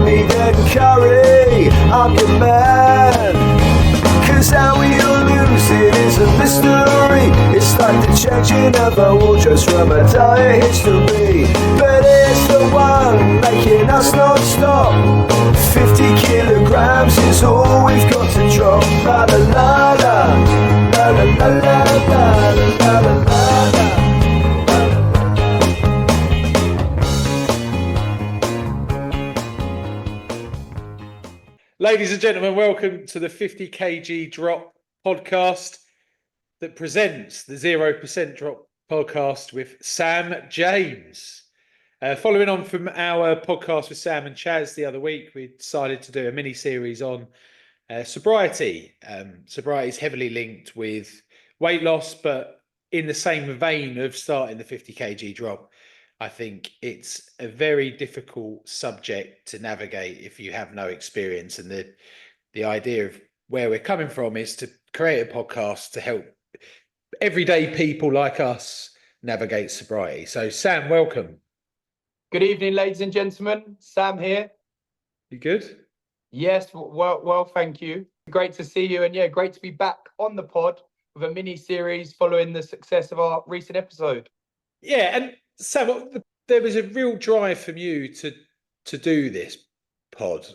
meat and curry, I'm your man. Cause how we all lose it is a mystery. It's like the changing of our wardrobes from a dire history. But it's the one making us not stop. 50 kilograms is all we've got to drop. La la la la, la la la la la la la la. Ladies and gentlemen, welcome to the 50 kg Drop podcast that presents the 0% Drop podcast with Sam James. Following on from our podcast with Sam and Chaz the other week, we decided to do a mini-series on sobriety. Sobriety is heavily linked with weight loss, but in the same vein of starting the 50 kg Drop, I think it's a very difficult subject to navigate if you have no experience. And the idea of where we're coming from is to create a podcast to help everyday people like us navigate sobriety. So Sam, welcome. Good evening, ladies and gentlemen. Sam here. You good? Yes, well, thank you. Great to see you. And yeah, great to be back on the pod with a mini series following the success of our recent episode. Yeah, and Sam, there was a real drive from you to do this pod.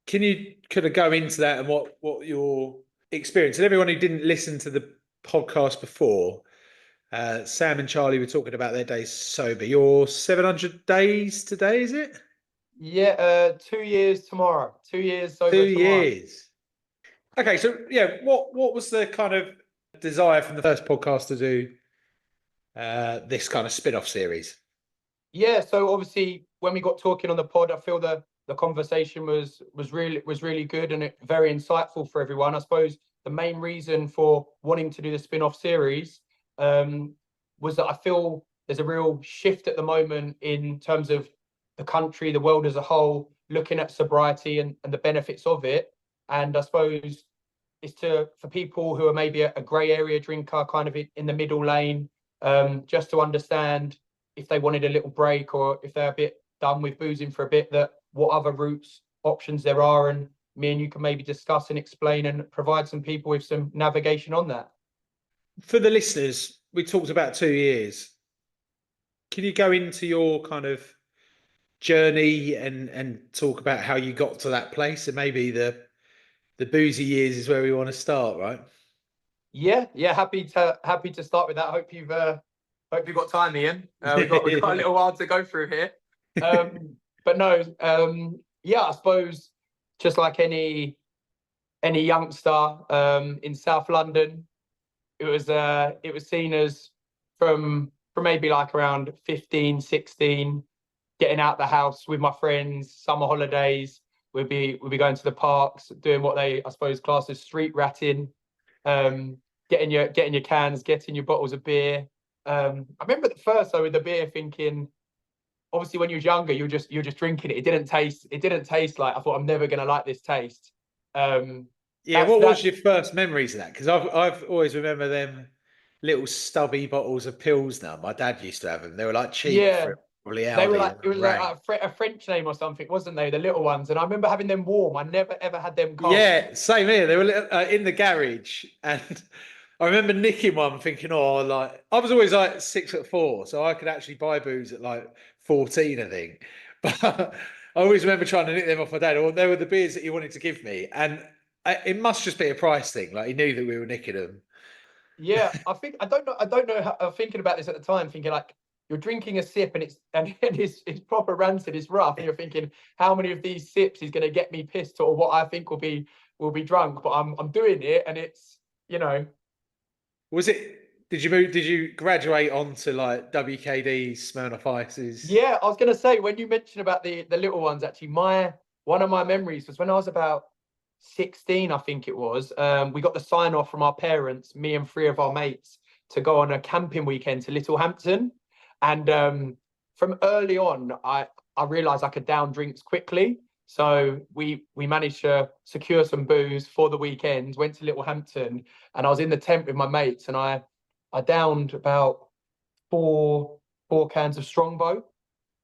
Can you kind of go into that and what your experience? And everyone who didn't listen to the podcast before, Sam and Charlie were talking about their days sober. You're 700 days today, is it? Yeah, 2 years tomorrow. 2 years sober. 2 tomorrow. years. Okay, so yeah, what was the kind of desire from the first podcast to do this kind of spin-off series? Yeah, so obviously when we got talking on the pod, I feel the conversation was really good and very insightful for everyone. I suppose the main reason for wanting to do the spin-off series was that I feel there's a real shift at the moment in terms of the country, the world as a whole, looking at sobriety and the benefits of it. And I suppose it's for people who are maybe a grey area drinker, kind of in the middle lane, just to understand if they wanted a little break or if they're a bit done with boozing for a bit, that what other routes, options there are, and me and you can maybe discuss and explain and provide some people with some navigation on that. For the listeners, we talked about 2 years. Can you go into your kind of journey and talk about how you got to that place? And maybe the boozy years is where we want to start, right? Yeah, happy to start with that. Hope you've got time, Ian. We've got a little while to go through here. But no, yeah, I suppose just like any youngster in South London, it was seen as from maybe like around 15, 16, getting out the house with my friends, summer holidays. We'd be going to the parks, doing what they, I suppose, class as street ratting, getting your cans, getting your bottles of beer. I remember at first though with the beer thinking, obviously when you was younger, you're just drinking it. It didn't taste like, I thought, I'm never gonna like this taste. What was your first memories of that? Because I've always remember them little stubby bottles of Pilsner. My dad used to have them. They were like cheap. Yeah. For probably Aldi. They were like, it was like a French name or something, wasn't they? The little ones. And I remember having them warm. I never ever had them cold. Yeah, same here. They were in the garage, and I remember nicking one, thinking, "Oh, like I was always like 6'4", so I could actually buy booze at like 14, I think." But I always remember trying to nick them off my dad. Or they were the beers that he wanted to give me, and it must just be a price thing. Like he knew that we were nicking them. Yeah, I don't know how, thinking about this at the time, thinking like you're drinking a sip and it's proper rancid, it's rough, and you're thinking how many of these sips is going to get me pissed or what I think will be drunk, but I'm doing it, and it's, you know. Was it? Did you graduate onto like WKD, Smirnoff Ices? Yeah, I was going to say, when you mentioned about the little ones, actually, one of my memories was when I was about 16, I think it was. We got the sign off from our parents, me and 3 of our mates, to go on a camping weekend to Littlehampton. And from early on, I realized I could down drinks quickly. So we managed to secure some booze for the weekend, went to Littlehampton, and I was in the tent with my mates, and I downed about four cans of Strongbow.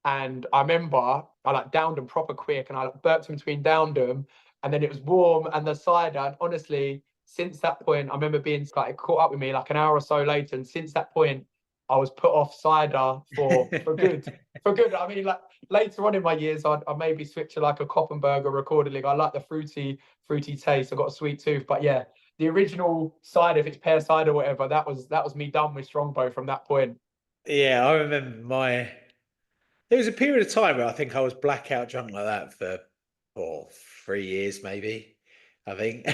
And I remember I like downed them proper quick, and I like, burped in between downed them, and then it was warm and the cider. And honestly, since that point, I remember being like, it caught up with me like an hour or so later, and since that point, I was put off cider for good. For good. I mean, like later on in my years, I maybe switch to like a Koppenberger recording. I like the fruity taste. I've got a sweet tooth, but yeah, the original cider, if it's pear cider or whatever, that was me done with Strongbow from that point. Yeah, I remember there was a period of time where I think I was blackout drunk like that for 3 years, maybe. I think.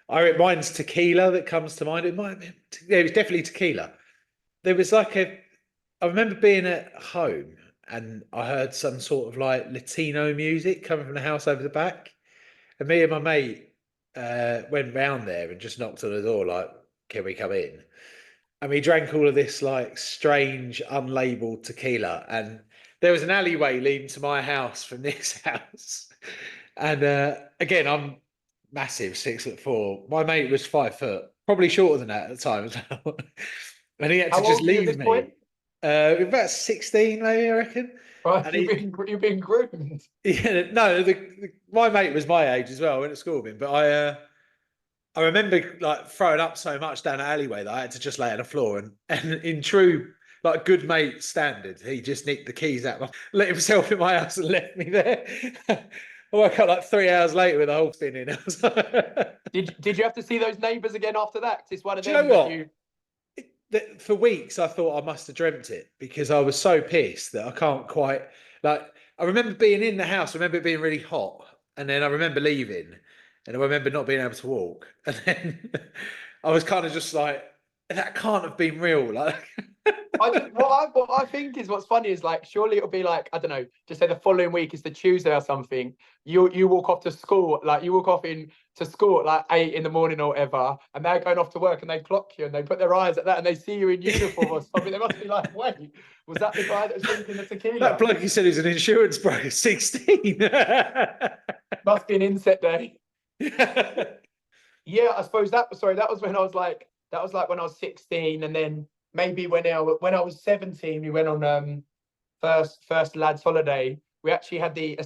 And mine's tequila that comes to mind. It might be, yeah, it was definitely tequila. There was like I remember being at home and I heard some sort of like Latino music coming from the house over the back. And me and my mate went round there and just knocked on the door, like, can we come in? And we drank all of this like strange unlabeled tequila. And there was an alleyway leading to my house from this house. And again, I'm massive, 6'4". My mate was 5 foot, probably shorter than that at the time as well. And he had to How just old are you at leave this me. point? About 16, maybe, I reckon. Right, And you've been groomed. yeah, no, my mate was my age as well. I went to school with him, but I remember like throwing up so much down the alleyway that I had to just lay on the floor, and in true like good mate standard, he just nicked the keys out, let himself in my house and left me there. I woke up like 3 hours later with the whole thing in. Did you have to see those neighbours again after that? 'Cause it's one of Do you them know that what? you. For weeks I thought I must have dreamt it because I was so pissed that I can't quite like. I remember being in the house. I remember it being really hot, and then I remember leaving, and I remember not being able to walk, and then I was kind of just like, that can't have been real. Like, What I think is what's funny is like surely it'll be like I don't know, just say the following week is the Tuesday or something. You walk off to school, like you walk off in to school at like 8 in the morning or whatever, and they're going off to work and they clock you and they put their eyes at that and they see you in uniform or something. They must be like, wait, was that the guy that was drinking the that tequila? bloke you said he's an insurance broker, 16. Must be an inset day. Yeah, I suppose that was when I was like when I was 16, and then maybe when I was 17, we went on first lads holiday. We actually had the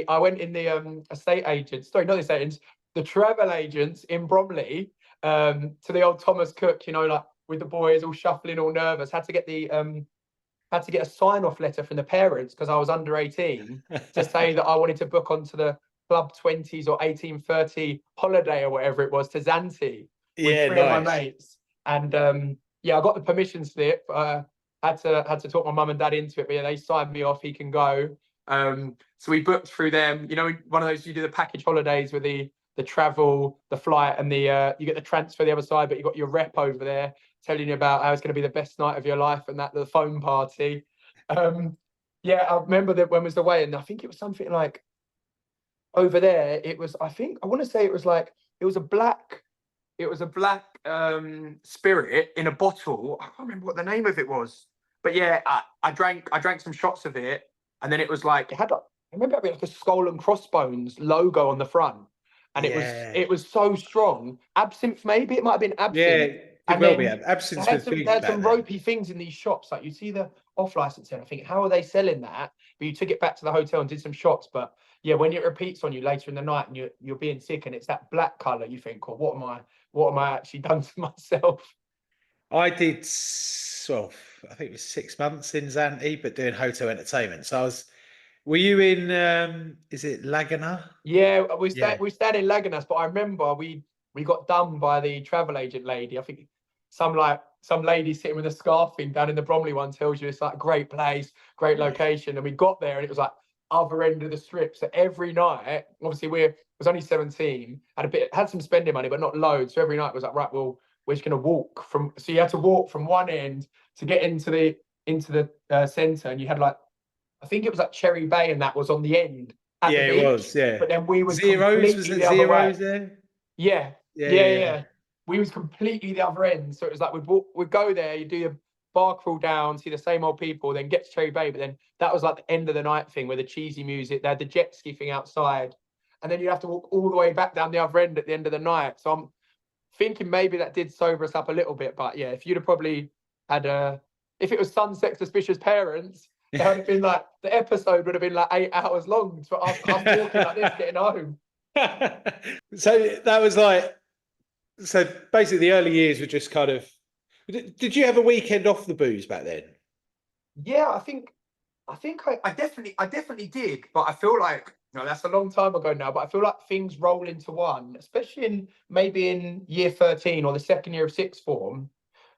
I went in the estate agents, sorry, not the estate agents, the travel agents in Bromley, to the old Thomas Cook, like with the boys all shuffling, all nervous. Had to get a sign-off letter from the parents because I was under 18 to say that I wanted to book onto the Club 20s or 1830 holiday or whatever it was to Zante with three of my mates. And I got the permission slip. Had to talk my mum and dad into it, but yeah, they signed me off. He can go. So we booked through them. One of those you do the package holidays with the travel, the flight, and the you get the transfer the other side, but you got your rep over there telling you about how it's going to be the best night of your life and that the phone party. I remember that when was the way, and I think it was something like over there. It was I want to say it was a black spirit in a bottle. I can't remember what the name of it was, but yeah, I drank some shots of it, and then it was like it had I remember it being like a skull and crossbones logo on the front, and it was so strong. Absinthe, maybe it might have been absinthe. Yeah, and well, then absinthe they had some ropey things in these shops. Like you see the off license, and I think, how are they selling that? But you took it back to the hotel and did some shots. But yeah, when it repeats on you later in the night and you're being sick and it's that black color, you think, oh, what am I actually done to myself? I did, well, I think it was 6 months in Zante, but doing hotel entertainment. So were you in, is it Laguna? Yeah, we stayed in Laganas, but I remember we got done by the travel agent lady. I think some lady sitting with a scarf thing down in the Bromley one tells you it's like great place, great location. And we got there and it was like other end of the strip. So every night, obviously was only 17, had some spending money, but not loads. So every night was like, right, well, we're just gonna walk from. So you had to walk from one end to get into the centre, and you had like, I think it was like Cherry Bay, and that was on the end. Yeah, it was. Yeah, but then we were Zeros. Was it Zeros there? Yeah. We was completely the other end. So it was like we'd go there, you do your bar crawl down, see the same old people, then get to Cherry Bay. But then that was like the end of the night thing with the cheesy music. They had the jet ski thing outside. And then you have to walk all the way back down the other end at the end of the night. So I'm thinking maybe that did sober us up a little bit. But yeah, if you'd have probably had if it was Sunset Suspicious Parents It would have been like, the episode would have been like 8 hours long for us walking like this, getting home. So that was like, so basically the early years were just kind of, did you have a weekend off the booze back then? Yeah, I definitely did, but I feel like, that's a long time ago now, but I feel like things roll into one, especially maybe in year 13 or the second year of sixth form.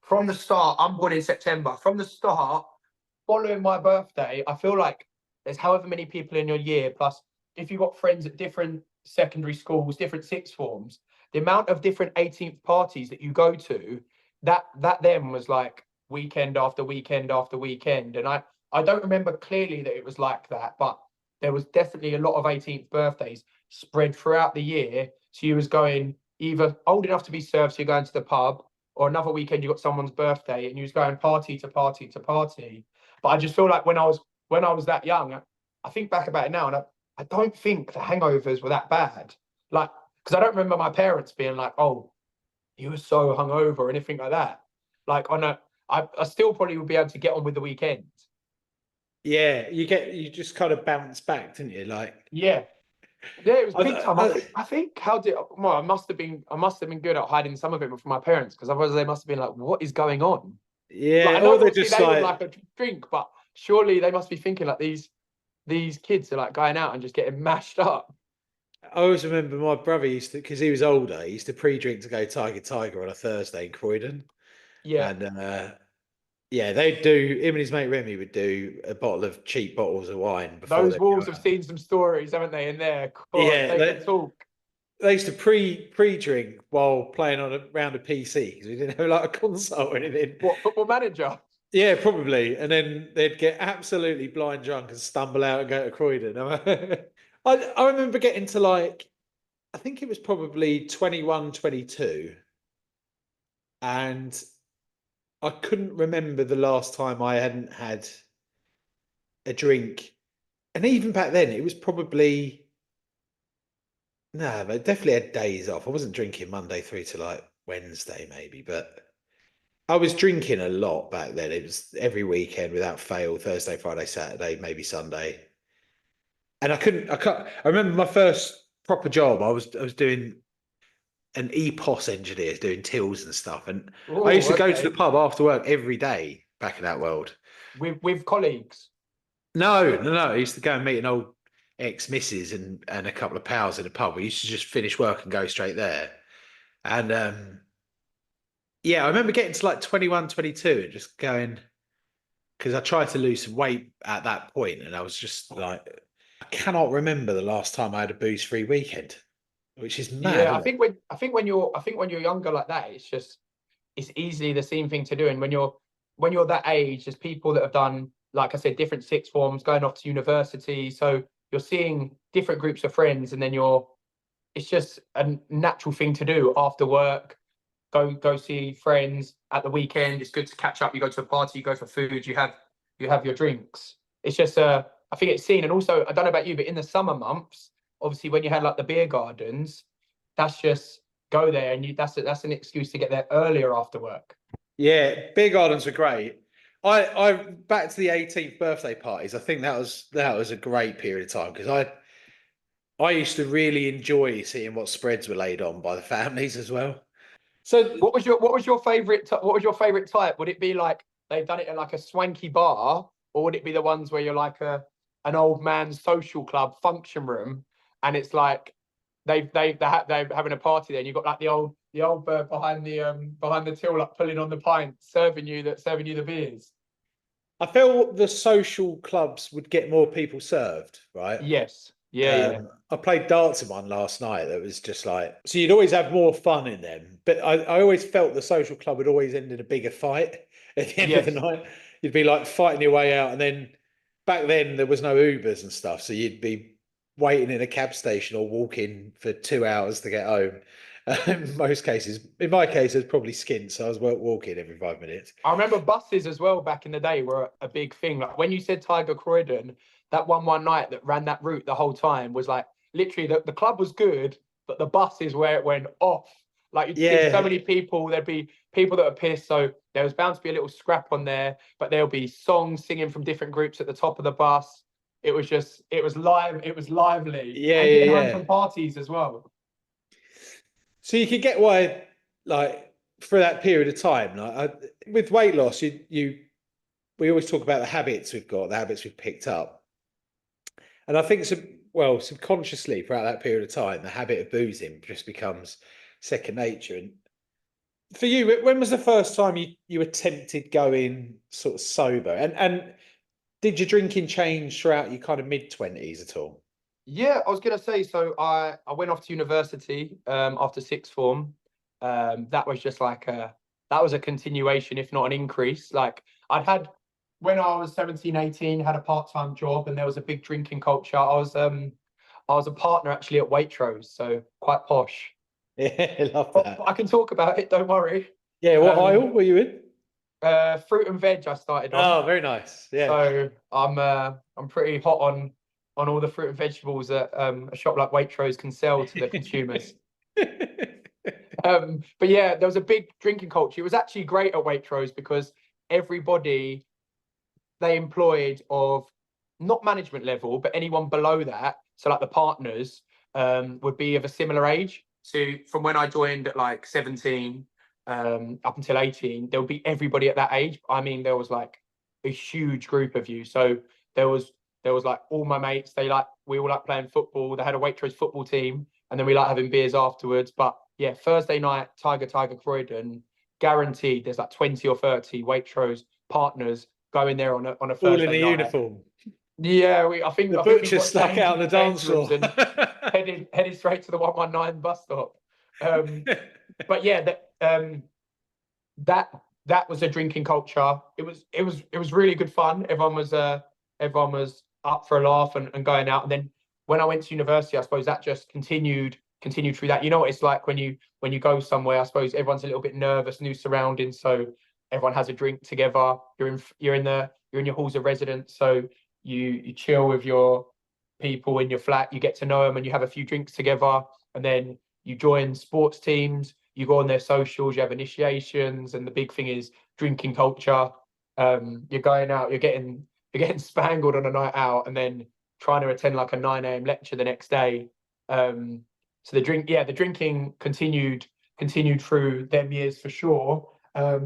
From the start, I'm born in September. From the start, following my birthday, I feel like there's however many people in your year, plus if you've got friends at different secondary schools, different sixth forms, the amount of different 18th parties that you go to, that then was like weekend after weekend after weekend. And I don't remember clearly that it was like that, but there was definitely a lot of 18th birthdays spread throughout the year. So you was going either old enough to be served, so you're going to the pub, or another weekend you got someone's birthday and you was going party to party to party. But I just feel like when I was that young, I think back about it now, and I don't think the hangovers were that bad. Like, because I don't remember my parents being like, "Oh, you were so hungover," or anything like that. Like, I still probably would be able to get on with the weekend. Yeah, you just kind of bounce back, didn't you? Like, Yeah, yeah, it was big time. I, I think well, I must have been good at hiding some of it from my parents, because otherwise they must have been like, "What is going on?" Like, yeah, I know or they're obviously just they would like, like a drink, but surely they must be thinking like these kids are like going out and just getting mashed up. I always remember my brother used to, because he was older, he used to pre-drink to go Tiger Tiger on a Thursday in Croydon. Yeah, And yeah, they'd do, him and his mate Remy would do a bottle of cheap bottles of wine before those they'd go wolves have out. seen some stories, haven't they? In there, God, Yeah, they can talk. they used to pre-drink while playing on a round of PC because we didn't have like a console or anything. What, Football Manager? Yeah, probably. And then they'd get absolutely blind drunk and stumble out and go to Croydon. I remember getting to like, I think it was probably 21, 22, and I couldn't remember the last time I hadn't had a drink. And even back then, it was probably, no, but I definitely had days off. I wasn't drinking Monday through to like Wednesday, maybe, but I was drinking a lot back then. It was every weekend without fail, Thursday, Friday, Saturday, maybe Sunday. And I can't, I remember my first proper job. I was doing an EPOS engineer, doing tills and stuff. And I used Oh, to go to the okay. pub after work every day back in that world. With colleagues. No. I used to go and meet an old ex-missus and a couple of pals in a pub. We used to just finish work and go straight there. And yeah, I remember getting to like 21, 22 and just going, because I tried to lose some weight at that point, and I was just like, I cannot remember the last time I had a booze-free weekend, which is mad, Yeah, isn't it? I think when you're younger like that, it's easily the same thing to do. And when you're that age, there's people that have done, like I said, different sixth forms, going off to university. So you're seeing different groups of friends, and then it's just a natural thing to do after work. Go see friends at the weekend. It's good to catch up. You go to a party, you go for food, you have your drinks. It's just I think it's seen. And also, I don't know about you, but in the summer months, obviously when you had like the beer gardens, that's just go there, and that's an excuse to get there earlier after work. Yeah, beer gardens were great. I back to the 18th birthday parties. I think that was a great period of time because I used to really enjoy seeing what spreads were laid on by the families as well. So What was your favorite type? Would it be like they've done it in like a swanky bar, or would it be the ones where you're like an old man's social club function room, and it's like they're having a party there, and you've got like the old bird behind the till, like pulling on the pint, serving you the beers. I feel the social clubs would get more people served, right? Yes. Yeah. I played darts in one last night that was just like, so you'd always have more fun in them. But I always felt the social club would always end in a bigger fight at the end of the Yes. night. You'd be like fighting your way out. And then back then there was no Ubers and stuff. So you'd be waiting in a cab station or walking for 2 hours to get home. In most cases, in my case, it was probably skint. So I was walking every 5 minutes. I remember buses as well back in the day were a big thing. Like when you said Tiger Croydon, that one night that ran that route the whole time was like literally the club was good, but the bus is where it went off. Like you'd see Yeah. so many people, there'd be people that are pissed. So there was bound to be a little scrap on there, but there'll be songs singing from different groups at the top of the bus. It was lively. Yeah, And yeah, getting home yeah. from parties as well. So you could get why, like, for that period of time, with weight loss, we always talk about the habits we've got, the habits we've picked up, and I think subconsciously throughout that period of time, the habit of boozing just becomes second nature. And for you, when was the first time you attempted going sort of sober, and did your drinking change throughout your kind of mid-20s at all? Yeah, I was gonna say, so I went off to university after sixth form. That was just like that was a continuation, if not an increase. Like I'd had when I was 17, 18, had a part-time job and there was a big drinking culture. I was a partner actually at Waitrose, so quite posh. Yeah, I love But that. I can talk about it, don't worry. Yeah, what aisle were you in? Fruit and veg I started on. Oh, very nice. Yeah. So I'm pretty hot on all the fruit and vegetables that a shop like Waitrose can sell to the consumers. But yeah, there was a big drinking culture. It was actually great at Waitrose because everybody they employed of not management level, but anyone below that, so like the partners, would be of a similar age. So from when I joined at like 17 up until 18, there would be everybody at that age. I mean, there was like a huge group of you. So there was like all my mates, we all like playing football. They had a Waitrose football team, and then we like having beers afterwards. But yeah, Thursday night, Tiger Croydon, guaranteed there's like 20 or 30 Waitrose partners going there on a All Thursday in a night. uniform. Yeah, I think The we butcher got stuck changed out on the in dance change rooms floor. and headed straight to the 119 bus stop. But yeah, that was a drinking culture. It was really good fun. Everyone was up for a laugh and going out. And then when I went to university, I suppose that just continued through that. You know what it's like when you go somewhere. I suppose everyone's a little bit nervous, new surroundings, so everyone has a drink together. You're in your halls of residence, so you chill with your people in your flat. You get to know them, and you have a few drinks together, and then you join sports teams. You go on their socials. You have initiations, and the big thing is drinking culture. You're going out. You're getting spangled on a night out, and then trying to attend like a 9 a.m. lecture the next day. So the drinking continued through them years for sure. I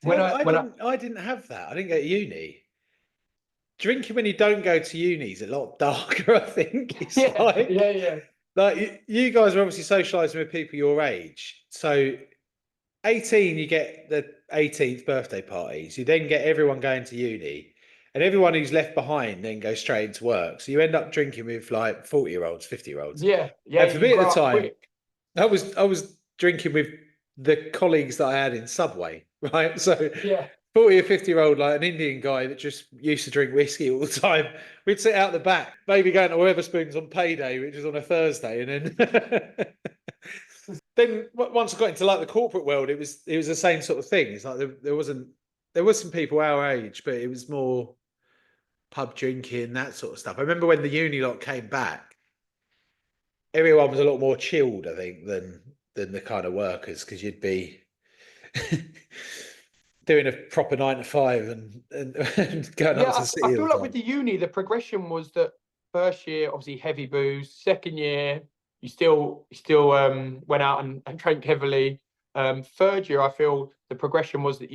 didn't have that. I didn't go to uni. Drinking when you don't go to uni is a lot darker, I think. It's like you guys are obviously socialising with people your age. So 18, you get the 18th birthday parties. You then get everyone going to uni. And everyone who's left behind then goes straight into work. So you end up drinking with like 40-year-olds, 50-year-olds. Yeah. And for me at the time, quick. I was drinking with the colleagues that I had in Subway, right? So Yeah. 40 or 50-year-old, like an Indian guy that just used to drink whiskey all the time. We'd sit out the back, maybe going to Wetherspoons on payday, which was on a Thursday, and then then once I got into like the corporate world, it was the same sort of thing. It's like there was some people our age, but it was more pub drinking, that sort of stuff. I remember when the uni lot came back, everyone was a lot more chilled, I think, than the kind of workers, because you'd be doing a proper 9 to 5 and going up to the city. I feel like with the uni, the progression was that first year, obviously heavy booze. Second year, you still went out and drank heavily. Third year, I feel the progression was that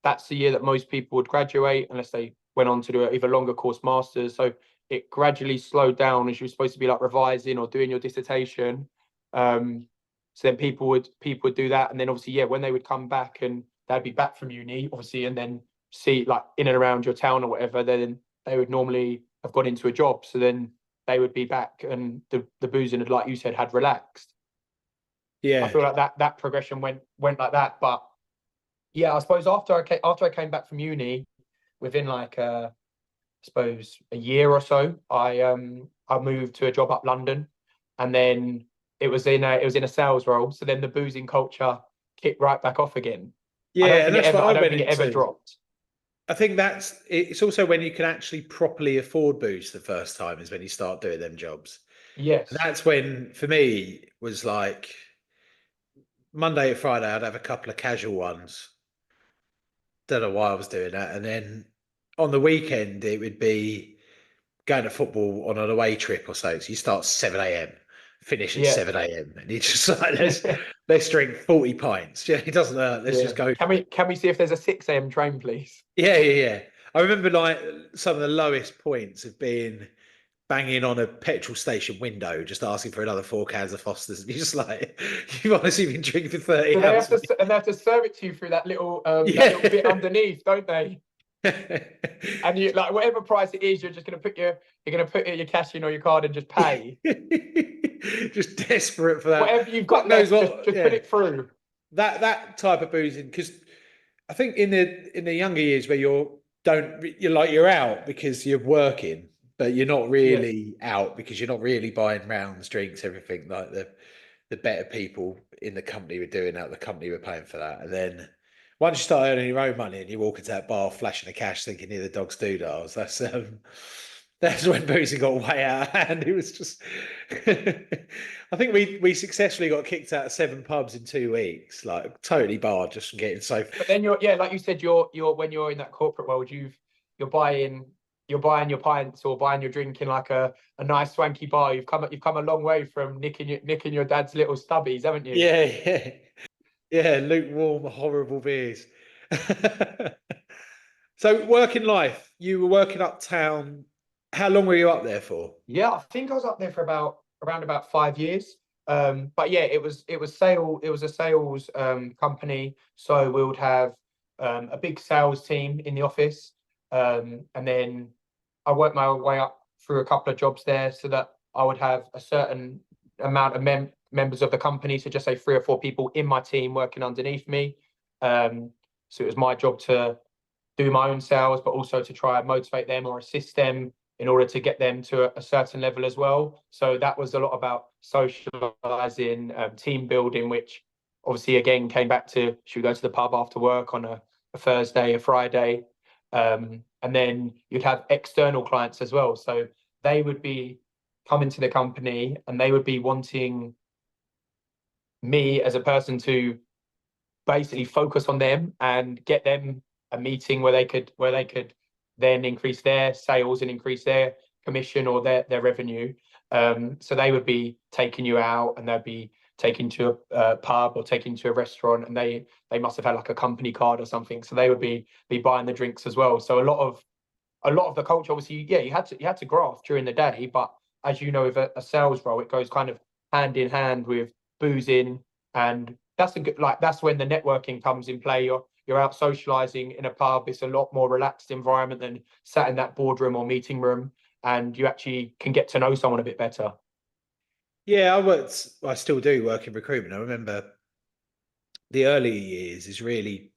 that's the year that most people would graduate, unless they went on to do either longer course masters. So it gradually slowed down as you were supposed to be like revising or doing your dissertation. So then people would do that, and then obviously when they would come back and they'd be back from uni, obviously, and then see like in and around your town or whatever, then they would normally have got into a job. So then they would be back, and the boozing had, like you said, had relaxed. Yeah, I feel like that progression went like that. But yeah, I suppose after I came back from uni, within like I suppose a year or so, I moved to a job up London, and then it was in a sales role. So then the boozing culture kicked right back off again. Yeah, and that's what I don't went think it ever into. dropped. I think it's also when you can actually properly afford booze the first time, is when you start doing them jobs. Yes. And that's when, for me, was like Monday to Friday, I'd have a couple of casual ones. Don't know why I was doing that. And then on the weekend, it would be going to football on an away trip or so. So you start 7 a.m., finish at Yeah. 7 a.m. And you just like, let's drink 40 pints. Yeah, it doesn't hurt. Let's just go. Can we see if there's a 6 a.m. train, please? Yeah. I remember like some of the lowest points of being banging on a petrol station window, just asking for another 4 cans of Foster's. And you're just like, you've honestly been drinking for 30 So they hours. and they have to serve it to you through that little Yeah. bit underneath, don't they? And you like whatever price it is, you're gonna put your cash in or your card and just pay. Just desperate for that. Whatever you've got God knows left, what, just put it through. that type of boozing, because I think in the younger years where you're out because you're working, but you're not really out because you're not really buying rounds, drinks, everything like the better people in the company were doing that. The company were paying for that, and then once you start earning your own money and you walk into that bar flashing the cash, thinking you're the dog's doodles, that's when boozing got way out of hand. It was just, I think we successfully got kicked out of 7 pubs in 2 weeks, like totally barred just from getting so. But then like you said, you're when you're in that corporate world, you're buying your pints or buying your drink in like a nice swanky bar. You've come a long way from nicking your dad's little stubbies, haven't you? Yeah, lukewarm, horrible beers. So working life, you were working uptown. How long were you up there for? Yeah, I think I was up there for around about 5 years. But yeah, it was a sales company. So we would have a big sales team in the office. And then I worked my way up through a couple of jobs there so that I would have a certain amount of members of the company. So just say 3 or 4 people in my team working underneath me. So it was my job to do my own sales, but also to try and motivate them or assist them in order to get them to a certain level as well. So that was a lot about socializing, team building, which obviously again came back to, should we go to the pub after work on a Thursday, a Friday? And then you'd have external clients as well. So they would be coming to the company and they would be wanting me as a person to basically focus on them and get them a meeting where they could then increase their sales and increase their commission or their revenue. So they would be taking you out and they'd be taking to a pub or taking to a restaurant, and they must have had like a company card or something. So they would be buying the drinks as well. So a lot of the culture, obviously, yeah, you had to graft during the day, but as you know, with a sales role, it goes kind of hand in hand with boozing, and that's when the networking comes in play. You're out socializing in a pub. It's a lot more relaxed environment than sat in that boardroom or meeting room, and you actually can get to know someone a bit better. Yeah, I still do work in recruitment. I remember the early years is really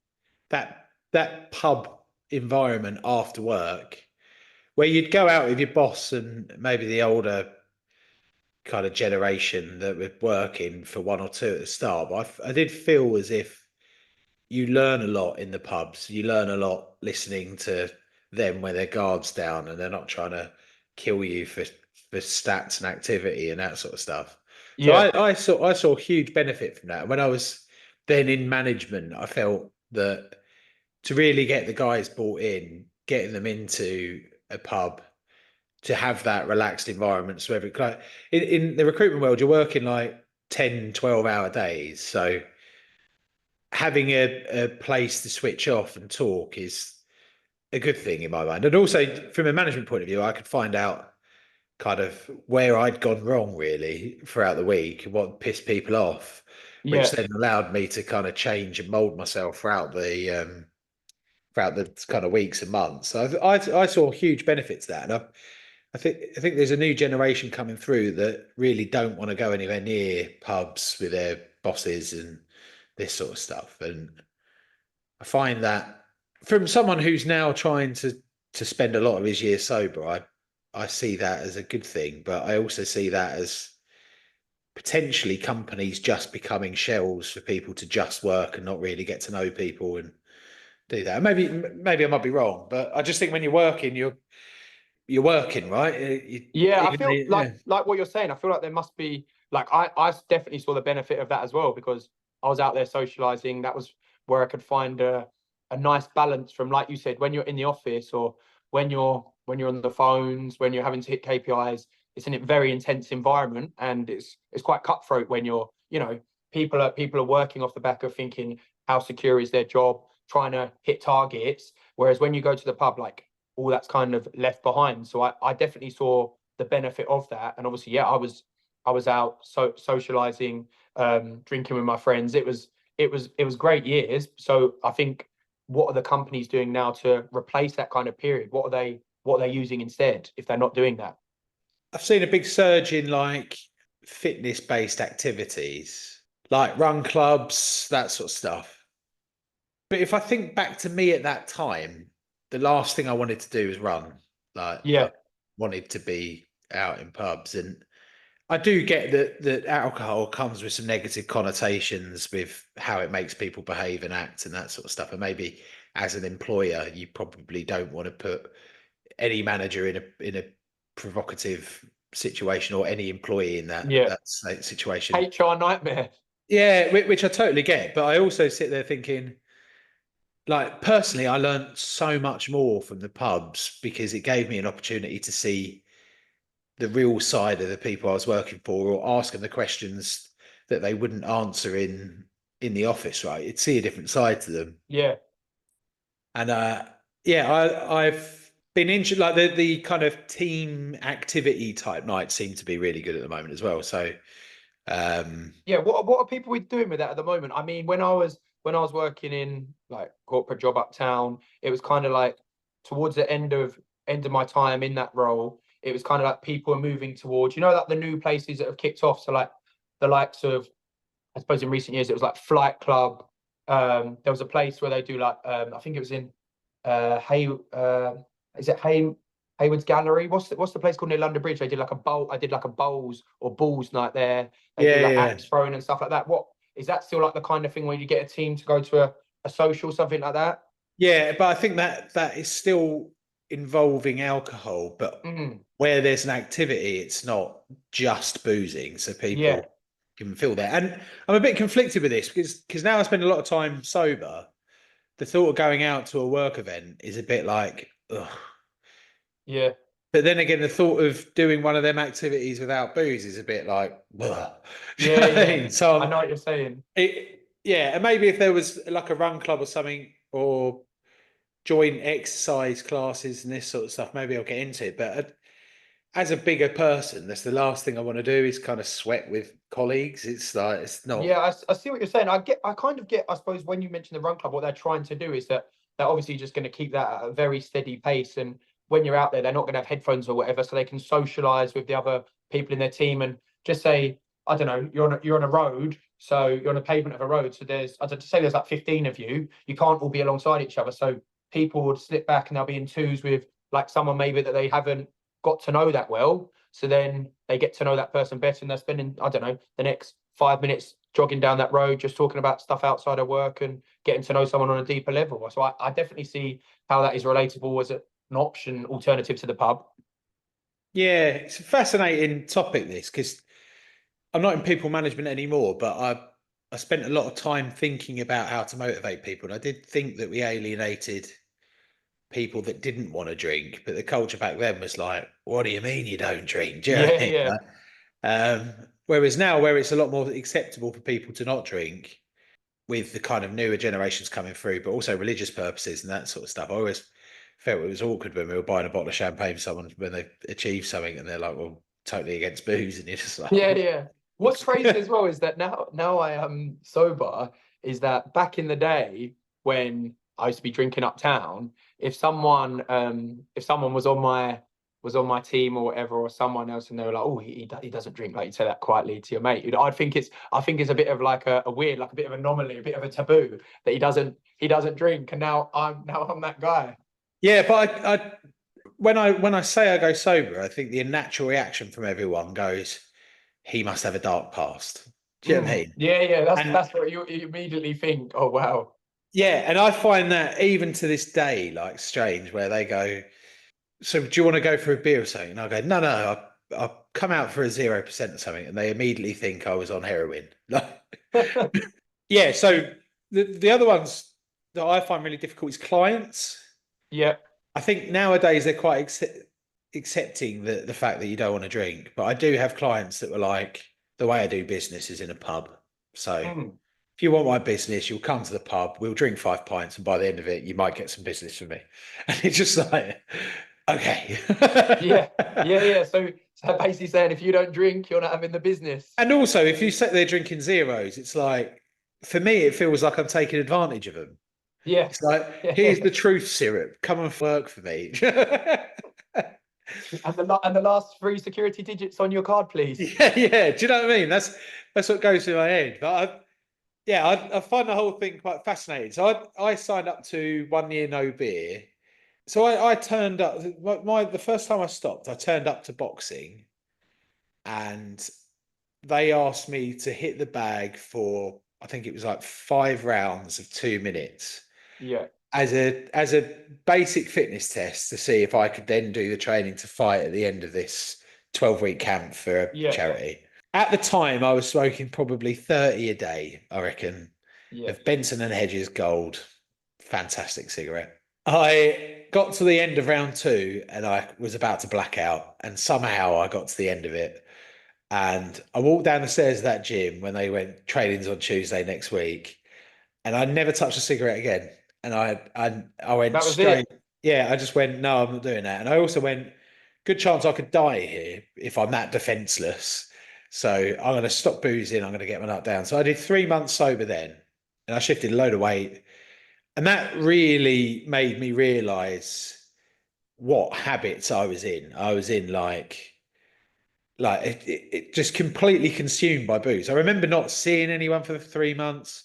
that pub environment after work where you'd go out with your boss and maybe the older kind of generation that were working for 1 or 2 at the start. But I did feel as if you learn a lot in the pubs. You learn a lot listening to them when their guard's down and they're not trying to kill you for stats and activity and that sort of stuff. So Yeah, I saw huge benefit from that. When I was then in management, I felt that to really get the guys bought in, getting them into a pub, to have that relaxed environment. So in the recruitment world, you're working like 10, 12-hour days. So having a place to switch off and talk is a good thing in my mind. And also from a management point of view, I could find out kind of where I'd gone wrong really throughout the week and what pissed people off, which yeah, then allowed me to kind of change and mold myself throughout the kind of weeks and months. So I saw huge benefits to that. And I think there's a new generation coming through that really don't want to go anywhere near pubs with their bosses and this sort of stuff. And I find that from someone who's now trying to spend a lot of his years sober, I see that as a good thing, but I also see that as potentially companies just becoming shells for people to just work and not really get to know people and do that. Maybe I might be wrong, but I just think when you're working, you're working, right? yeah. I feel like what you're saying. I feel like there must be like I definitely saw the benefit of that as well, because out there socializing. That was where I could find a nice balance from, like you said, when you're in the office or when you're on the phones, when you're having to hit KPIs. It's in a very intense environment, and it's quite cutthroat when you're, people are working off the back of thinking how secure is their job, trying to hit targets. Whereas when you go to the pub, like, all that's kind of left behind. So I definitely saw the benefit of that. And obviously, yeah, I was out socializing, drinking with my friends. It was great years. So I think, what are the companies doing now to replace that kind of period? What are they using instead if they're not doing that? I've seen a big surge in like fitness-based activities, like run clubs, that sort of stuff. But if I think back to me at that time, the last thing I wanted to do was run. Like, I Yeah, wanted to be out in pubs, and I do get that alcohol comes with some negative connotations with how it makes people behave and act and that sort of stuff. And maybe as an employer, you probably don't want to put any manager in a provocative situation, or any employee in yeah. that situation. HR nightmare. Yeah, which I totally get. But I also sit there thinking, like, personally, I learned so much more from the pubs because it gave me an opportunity to see the real side of the people I was working for, or ask them the questions that they wouldn't answer in the office. Right, you'd see a different side to them. Yeah. And yeah, I've been interested, like the kind of team activity type nights seem to be really good at the moment as well. So Yeah, what are people doing with that at the moment? I mean, when I was working in like corporate job uptown, it was kind of like towards the end of my time in that role, it was kind of like people are moving towards, like the new places that have kicked off. So like the likes of, I suppose in recent years, it was like Flight Club. There was a place where they do like, I think it was in is it Haywood's Gallery? What's the place called near London Bridge? They did like a bowl. I did like a bowls or balls night there. They do yeah, like yeah, axe throwing and stuff like that. What is that still like the kind of thing where you get a team to go to a social, something like that? yeah. But I think that is still involving alcohol, but Mm, where there's an activity, it's not just boozing, so yeah, people can feel that. And I'm a bit conflicted with this because now I spend a lot of time sober. The thought of going out to a work event is a bit like, ugh. yeah, But then again, the thought of doing one of them activities without booze is a bit like, ugh. Do you yeah, know what I yeah. mean? So I know what you're saying. yeah, and maybe if there was like a run club or something, or joint exercise classes and this sort of stuff, maybe I'll get into it. But as a bigger person, that's the last thing I want to do, is kind of sweat with colleagues. It's like, it's not. Yeah, I see what you're saying. I kind of get, I suppose, when you mention the run club, what they're trying to do is that they're obviously just going to keep that at a very steady pace. And when you're out there, they're not going to have headphones or whatever, so they can socialize with the other people in their team and just say, I don't know, you're on a road, so you're on a pavement of a road. So I don't say there's like 15 of you. You can't all be alongside each other. So people would slip back and they'll be in twos with like someone maybe that they haven't got to know that well. So then they get to know that person better, and they're spending, I don't know, the next 5 minutes jogging down that road, just talking about stuff outside of work and getting to know someone on a deeper level. So I definitely see how that is relatable as an option, alternative to the pub. Yeah, it's a fascinating topic, this, because I'm not in people management anymore, but I spent a lot of time thinking about how to motivate people. And I did think that we alienated people that didn't want to drink, but the culture back then was like, "What do you mean you don't drink?" Do you know what I Yeah, mean? yeah, Like, whereas now, where it's a lot more acceptable for people to not drink, with the kind of newer generations coming through, but also religious purposes and that sort of stuff, I always felt it was awkward when we were buying a bottle of champagne for someone when they achieved something and they're like, "Well, totally against booze," and you're just like, yeah, yeah. What's crazy as well is that now I am sober, is that back in the day when I used to be drinking uptown, if someone was on my team or whatever, or someone else, and they were like, "Oh, he doesn't drink," like you say that quietly to your mate, I think it's a bit of like a weird, like a bit of anomaly, a bit of a taboo that he doesn't drink, and now I'm that guy. yeah. But when I say I go sober, I think the natural reaction from everyone goes, "He must have a dark past." Do you know what I mean? Yeah, yeah, that's And that's what you immediately think. Oh wow. yeah, and I find that even to this day, like, strange, where they go, "So do you want to go for a beer or something?" And I go, "No, no, I've come out for a 0% or something," and they immediately think I was on heroin. Like, Yeah. So the other ones that I find really difficult is clients. Yeah. I think nowadays they're quite accepting the fact that you don't want to drink. But I do have clients that were like, the way I do business is in a pub. So Mm. if you want my business, you'll come to the pub, we'll drink 5 pints, and by the end of it, you might get some business from me. And it's just like, okay. Yeah. Yeah. Yeah. So basically saying if you don't drink, you're not having the business. And also, if you sit there drinking zeros, it's like, for me, it feels like I'm taking advantage of them. Yeah. It's like, here's the truth syrup. Come and work for me. And the last three security digits on your card, please. Yeah, yeah. Do you know what I mean? That's what goes through my head. But I find the whole thing quite fascinating. So I signed up to 1 year no beer. So I turned up. The first time I stopped, I turned up to boxing, and they asked me to hit the bag for, I think it was like 5 rounds of 2 minutes Yeah. as a basic fitness test to see if I could then do the training to fight at the end of this 12-week camp for a Yeah. charity. At the time, I was smoking probably 30 a day, I reckon, Yeah. of Benson and Hedges Gold. Fantastic cigarette. I got to the end of round 2 and I was about to black out, and somehow I got to the end of it. And I walked down the stairs of that gym when they went training's on Tuesday next week, and I never touched a cigarette again. And I went That was straight. it. Yeah, I just went, no, I'm not doing that. And I also went, good chance I could die here if I'm that defenseless. So I'm going to stop boozing. I'm going to get my nut down. So I did 3 months sober then, and I shifted a load of weight, and that really made me realize what habits I was in. I was in like it just completely consumed by booze. I remember not seeing anyone for 3 months.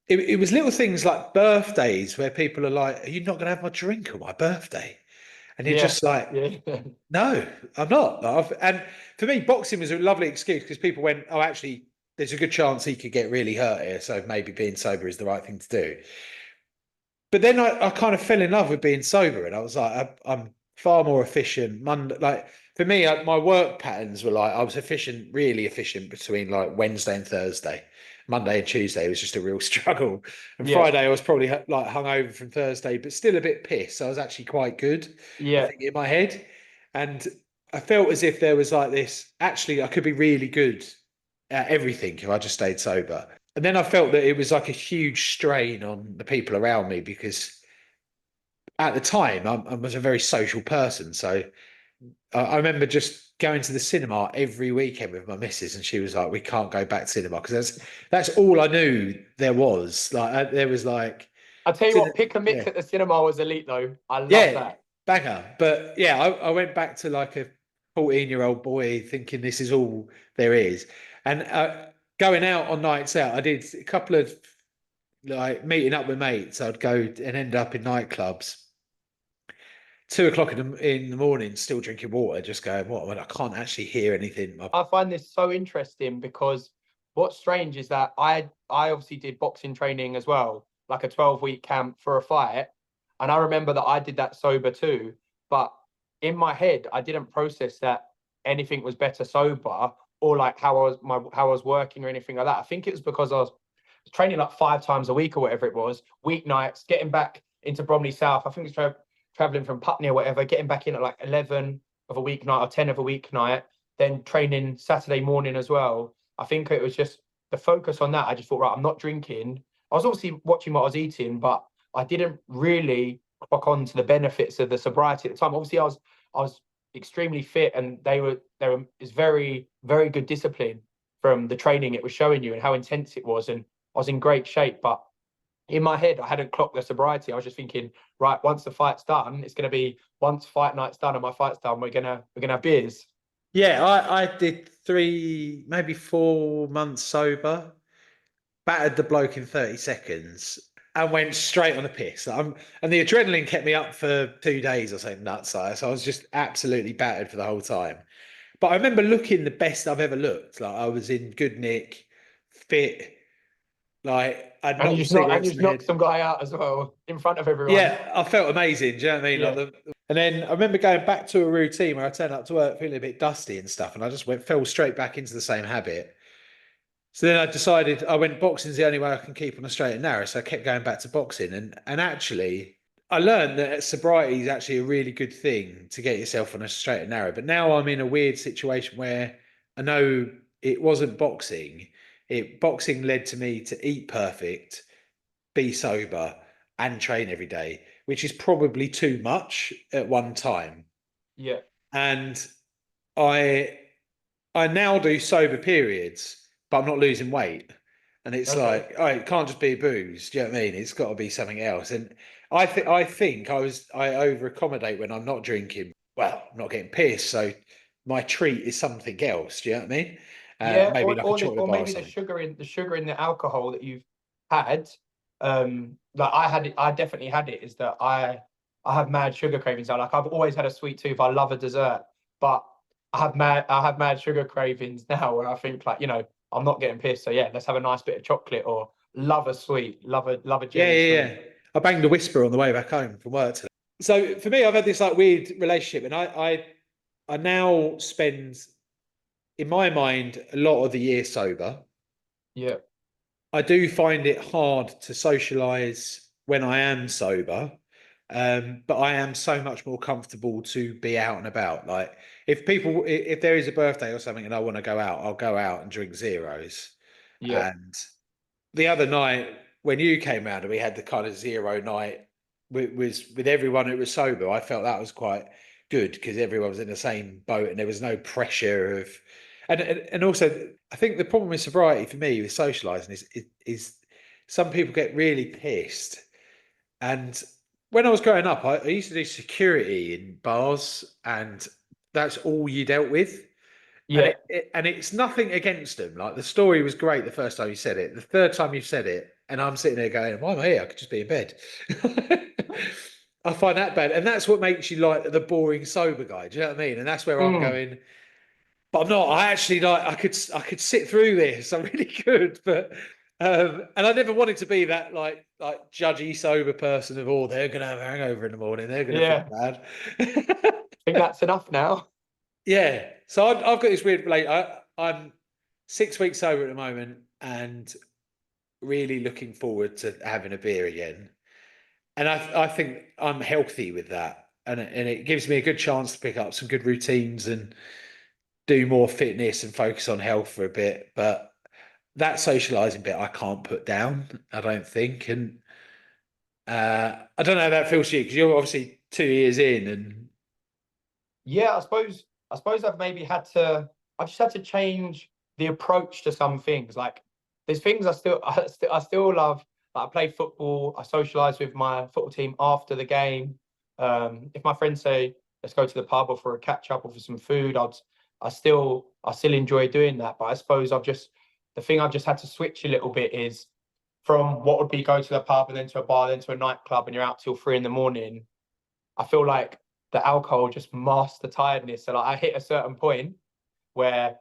It was little things like birthdays where people are like, "Are you not going to have my drink on my birthday?" And you're Yeah. just like, Yeah. "No, I'm not." And for me, boxing was a lovely excuse because people went, "Oh, actually, there's a good chance he could get really hurt here, so maybe being sober is the right thing to do." But then I kind of fell in love with being sober, and I was like, I'm far more efficient. Monday, like for me, my work patterns were like I was efficient, really efficient between like Wednesday and Thursday. Monday and Tuesday was just a real struggle, and Yeah. Friday I was probably like hungover from Thursday, but still a bit pissed. So I was actually quite good, I Yeah. think, in my head, and I felt as if there was like this. Actually, I could be really good at everything if I just stayed sober. And then I felt that it was like a huge strain on the people around me because at the time I was a very social person. So I remember just going to the cinema every weekend with my missus, and she was like, "We can't go back to cinema," because that's all I knew there was. Like there was like, I'll tell you what, pick a mix yeah, at the cinema was elite though. I love yeah, that. banger. But yeah, I went back to like a 14-year-old boy thinking this is all there is, and going out on nights out, I did a couple of like meeting up with mates. I'd go and end up in nightclubs, 2 o'clock in the morning, still drinking water, just going, what? I can't actually hear anything. I find this so interesting because what's strange is that I obviously did boxing training as well, like a 12-week camp for a fight. And I remember that I did that sober too. But in my head, I didn't process that anything was better sober or like how I was working or anything like that. I think it was because I was training like 5 times a week or whatever it was, weeknights, getting back into Bromley South. I think it's traveling from Putney or whatever, getting back in at like 11 of a weeknight or 10 of a weeknight, then training Saturday morning as well. I think it was just the focus on that. I just thought, right, I'm not drinking. I was obviously watching what I was eating, but I didn't really clock on to the benefits of the sobriety at the time. Obviously, I was extremely fit, and it's very, very good discipline from the training it was showing you and how intense it was. And I was in great shape, but in my head, I hadn't clocked the sobriety. I was just thinking, right, once the fight's done, it's going to be once fight night's done and my fight's done, we're gonna have beers. Yeah, I did 3, maybe 4 months sober, battered the bloke in 30 seconds, and went straight on the piss. And the adrenaline kept me up for 2 days or something nuts. So I was just absolutely battered for the whole time. But I remember looking the best I've ever looked. Like I was in good nick, fit. Like I'd And you knocked just knock, and cigarettes you in just the knocked head. some guy out as well in front of everyone. Yeah, I felt amazing. Do you know what I mean? Yeah. And then I remember going back to a routine where I turned up to work feeling a bit dusty and stuff, and I just fell straight back into the same habit. So then I decided I went boxing's the only way I can keep on a straight and narrow. So I kept going back to boxing, and actually I learned that sobriety is actually a really good thing to get yourself on a straight and narrow. But now I'm in a weird situation where I know it wasn't boxing. Boxing led to me to eat perfect, be sober, and train every day, which is probably too much at one time. Yeah. And I I now do sober periods, but I'm not losing weight. And it's Okay. like, oh, it can't just be booze. Do you know what I mean? It's got to be something else. And I over accommodate when I'm not drinking. Well, I'm not getting pissed, so my treat is something else. Do you know what I mean? Yeah, Maybe like a chocolate or bar or maybe the something. sugar in the alcohol that you've had. Like I definitely had it. Is that I have mad sugar cravings. Like I've always had a sweet tooth. I love a dessert, but I have mad sugar cravings now where I think like, I'm not getting pissed. So yeah, let's have a nice bit of chocolate or love a sweet, love a Yeah, jelly yeah, sweet. yeah. I banged the whisper on the way back home from work today. So for me, I've had this like weird relationship, and I now spend, in my mind, a lot of the year sober. Yeah, I do find it hard to socialize when I am sober, but I am so much more comfortable to be out and about. Like if there is a birthday or something and I want to go out, I'll go out and drink zeros. yeah, And the other night when you came round and we had the kind of zero night with everyone who was sober, I felt that was quite good because everyone was in the same boat and there was no pressure of, and also I think the problem with sobriety for me with socializing is some people get really pissed. And when I was growing up, I used to do security in bars, and that's all you dealt with. And yeah, and it's nothing against them. Like the story was great the first time you said it. The third time you said it, and I'm sitting there going, "Why am I here? I could just be in bed." I find that bad, and that's what makes you like the boring sober guy. Do you know what I mean? And that's where I'm mm, going. But I'm not. I actually like. I could sit through this. I really could. But and I never wanted to be that like judgy sober person of oh they're gonna have a hangover in the morning. They're gonna feel yeah. bad. I think that's enough now. Yeah. So I've got this weird I'm 6 weeks sober at the moment and really looking forward to having a beer again. And I think I'm healthy with that. And it gives me a good chance to pick up some good routines and do more fitness and focus on health for a bit. But that socializing bit I can't put down, I don't think. And I don't know how that feels to you because you're obviously 2 years in and Yeah, I suppose I've just had to change the approach to some things. Like there's things I still love. Like, I play football, I socialize with my football team after the game. If my friends say let's go to the pub or for a catch up or for some food, I still enjoy doing that. But I suppose the thing I've just had to switch a little bit is from what would be go to the pub and then to a bar, then to a nightclub, and you're out till 3 in the morning. I feel like the alcohol just masks the tiredness. So like I hit a certain point where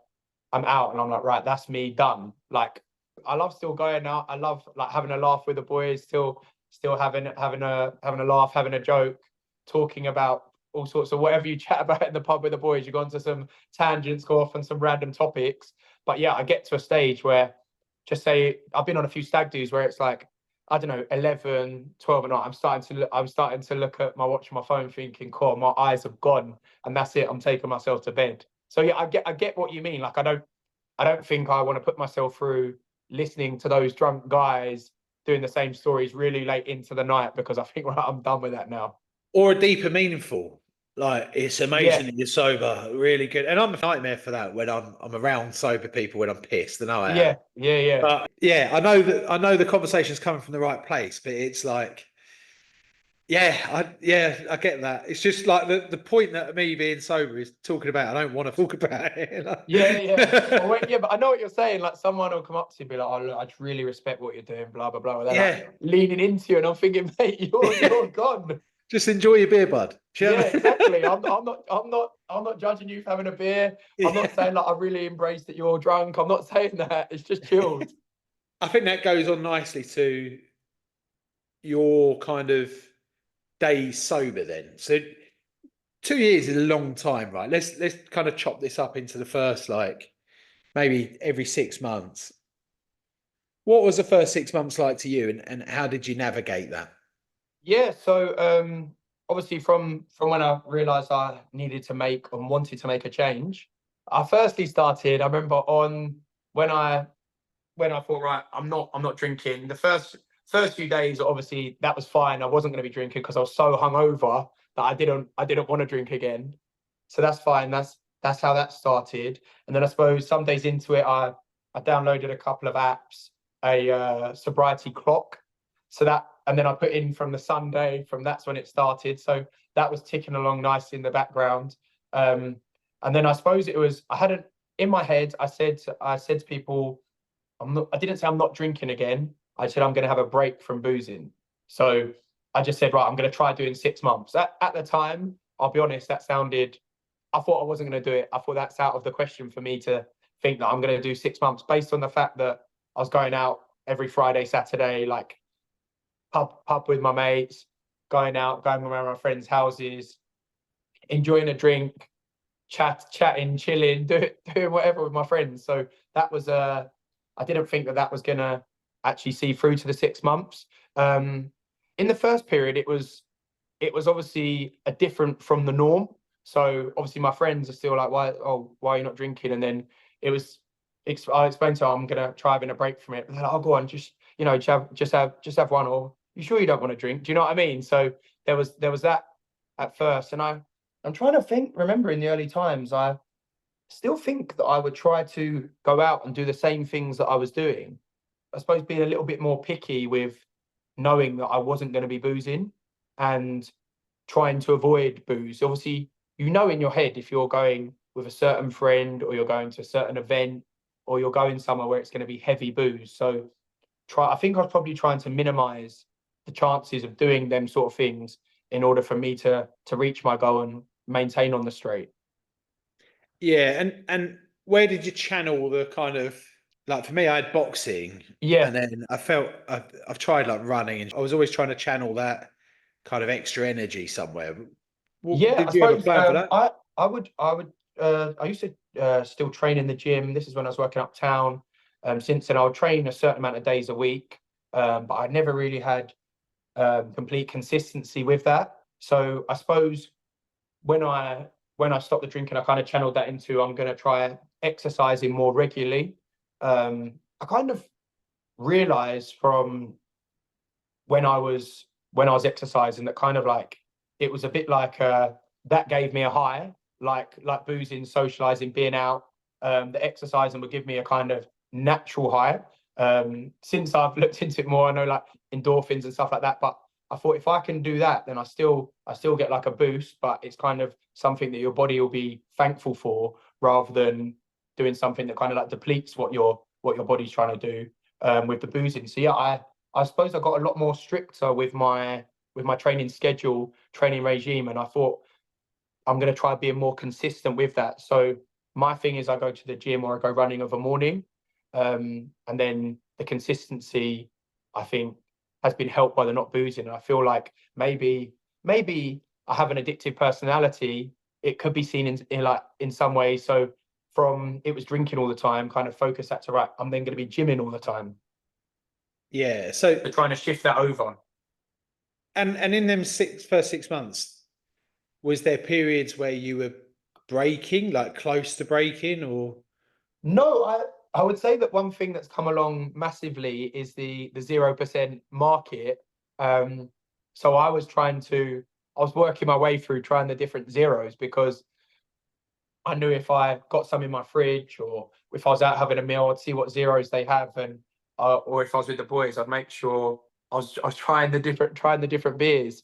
I'm out and I'm like, right, that's me done. Like I love still going out. I love like having a laugh with the boys, still having a laugh, having a joke, talking about all sorts of whatever you chat about in the pub with the boys. You go on to some tangents, go off on some random topics. But yeah, I get to a stage where just say I've been on a few stag do's where it's like I don't know, 11, 12 at night. I'm starting to look at my watch on my phone thinking, cool, my eyes have gone and that's it. I'm taking myself to bed. So yeah, I get what you mean. Like I don't think I want to put myself through listening to those drunk guys doing the same stories really late into the night because I think right, I'm done with that now. or a deeper meaningful. Like it's Yeah, amazing that you're sober, really good. And I'm a nightmare for that when I'm around sober people when I'm pissed. I know I am. yeah. But yeah, I know the conversation's coming from the right place, but it's like, I get that. It's just like the point that me being sober is talking about. I don't want to talk about it. You Yeah. Well, know? wait, yeah, but I know what you're saying. Like someone will come up to you and be like, "Oh, look, I just really respect what you're doing." Blah blah blah. They're like Yeah, leaning into you, and I'm thinking, mate, you're gone. just enjoy your beer, bud. Do you know Yeah, what I mean? exactly. I'm not judging you for having a beer. I'm not Yeah. saying like I really embrace that you're drunk. I'm not saying that. It's just chilled. I think that goes on nicely to your kind of days sober then. So 2 years is a long time, right? Let's kind of chop this up into the first like maybe every 6 months. What was the first 6 months like to you, and how did you navigate that? Yeah, so obviously from when I realized I needed to make and wanted to make a change, I firstly started, I remember on when I thought, right, I'm not drinking. The first few days, obviously that was fine. I wasn't going to be drinking because I was so hungover that I didn't want to drink again. So that's fine. That's how that started. And then I suppose some days into it, I downloaded a couple of apps, a sobriety clock. So that, and then I put in from the Sunday, from that's when it started. So that was ticking along nicely in the background. And then I suppose it was, I hadn't, in my head, I said to people, I didn't say I'm not drinking again. I said I'm going to have a break from boozing. So I just said, right, I'm going to try doing 6 months. At the time, I'll be honest, that sounded, I thought I wasn't going to do it. I thought that's out of the question for me to think that I'm going to do 6 months based on the fact that I was going out every Friday, Saturday, like pub with my mates, going out, going around my friends' houses, enjoying a drink, chatting, chilling, doing whatever with my friends. So that was I didn't think that was gonna actually see through to the 6 months. In the first period, it was obviously a different from the norm. So obviously my friends are still like, why are you not drinking? And then it was I explained to them I'm gonna try having a break from it. But they're like, oh, go on, just just have one, or you sure you don't want to drink? Do you know what I mean? So there was that at first, and I'm trying to remember in the early times, I still think that I would try to go out and do the same things that I was doing. I suppose being a little bit more picky with knowing that I wasn't going to be boozing and trying to avoid booze. Obviously, you know in your head if you're going with a certain friend or you're going to a certain event or you're going somewhere where it's going to be heavy booze. So I think I was probably trying to minimize the chances of doing them sort of things in order for me to reach my goal and maintain on the straight. Yeah, and where did you channel the kind of, like, for me, I had boxing, Yeah, and then I've tried like running, and I was always trying to channel that kind of extra energy somewhere. yeah. I Did you have a suppose plan for that? I used to still train in the gym. This is when I was working uptown. Since then, I would train a certain amount of days a week, but I never really had complete consistency with that. So I suppose when I stopped the drinking, I kind of channeled that into I'm going to try exercising more regularly. I kind of realized from when I was exercising that kind of like it was a bit like that gave me a high, like boozing, socializing, being out. The exercising would give me a kind of natural high. Since I've looked into it more, I know like endorphins and stuff like that. But I thought if I can do that, then I still get like a boost, but it's kind of something that your body will be thankful for rather than doing something that kind of like depletes what your body's trying to do with the boozing. So yeah, I suppose I got a lot more stricter with my training schedule, training regime, and I thought I'm going to try being more consistent with that. So my thing is I go to the gym or I go running of a morning, and then the consistency I think has been helped by the not boozing. And I feel like maybe I have an addictive personality. It could be seen in some ways. So from it was drinking all the time, kind of focus that to right. I'm then going to be gymming all the time. Yeah. So, They're trying to shift that over. and in them first 6 months, was there periods where you were breaking, like close to breaking, or? No, I would say that one thing that's come along massively is the 0% market. So I was working my way through trying the different zeros because I knew if I got some in my fridge or if I was out having a meal, I'd see what zeros they have, and or if I was with the boys, I'd make sure I was trying the different beers.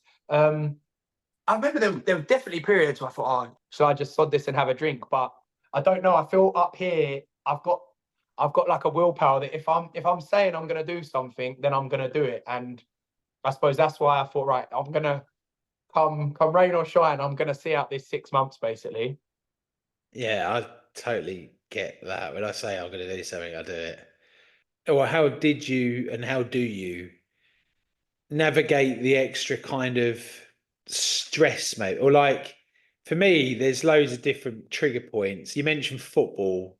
I remember there were definitely periods where I thought, oh, should I just sod this and have a drink? But I don't know. I feel up here, I've got like a willpower that if I'm saying I'm gonna do something, then I'm gonna do it. And I suppose that's why I thought, right, I'm gonna come rain or shine, I'm gonna see out this 6 months basically. Yeah, I totally get that. When I say I'm going to do something, I do it. Or how did you and how do you navigate the extra kind of stress, mate? Or like, for me, there's loads of different trigger points. You mentioned football.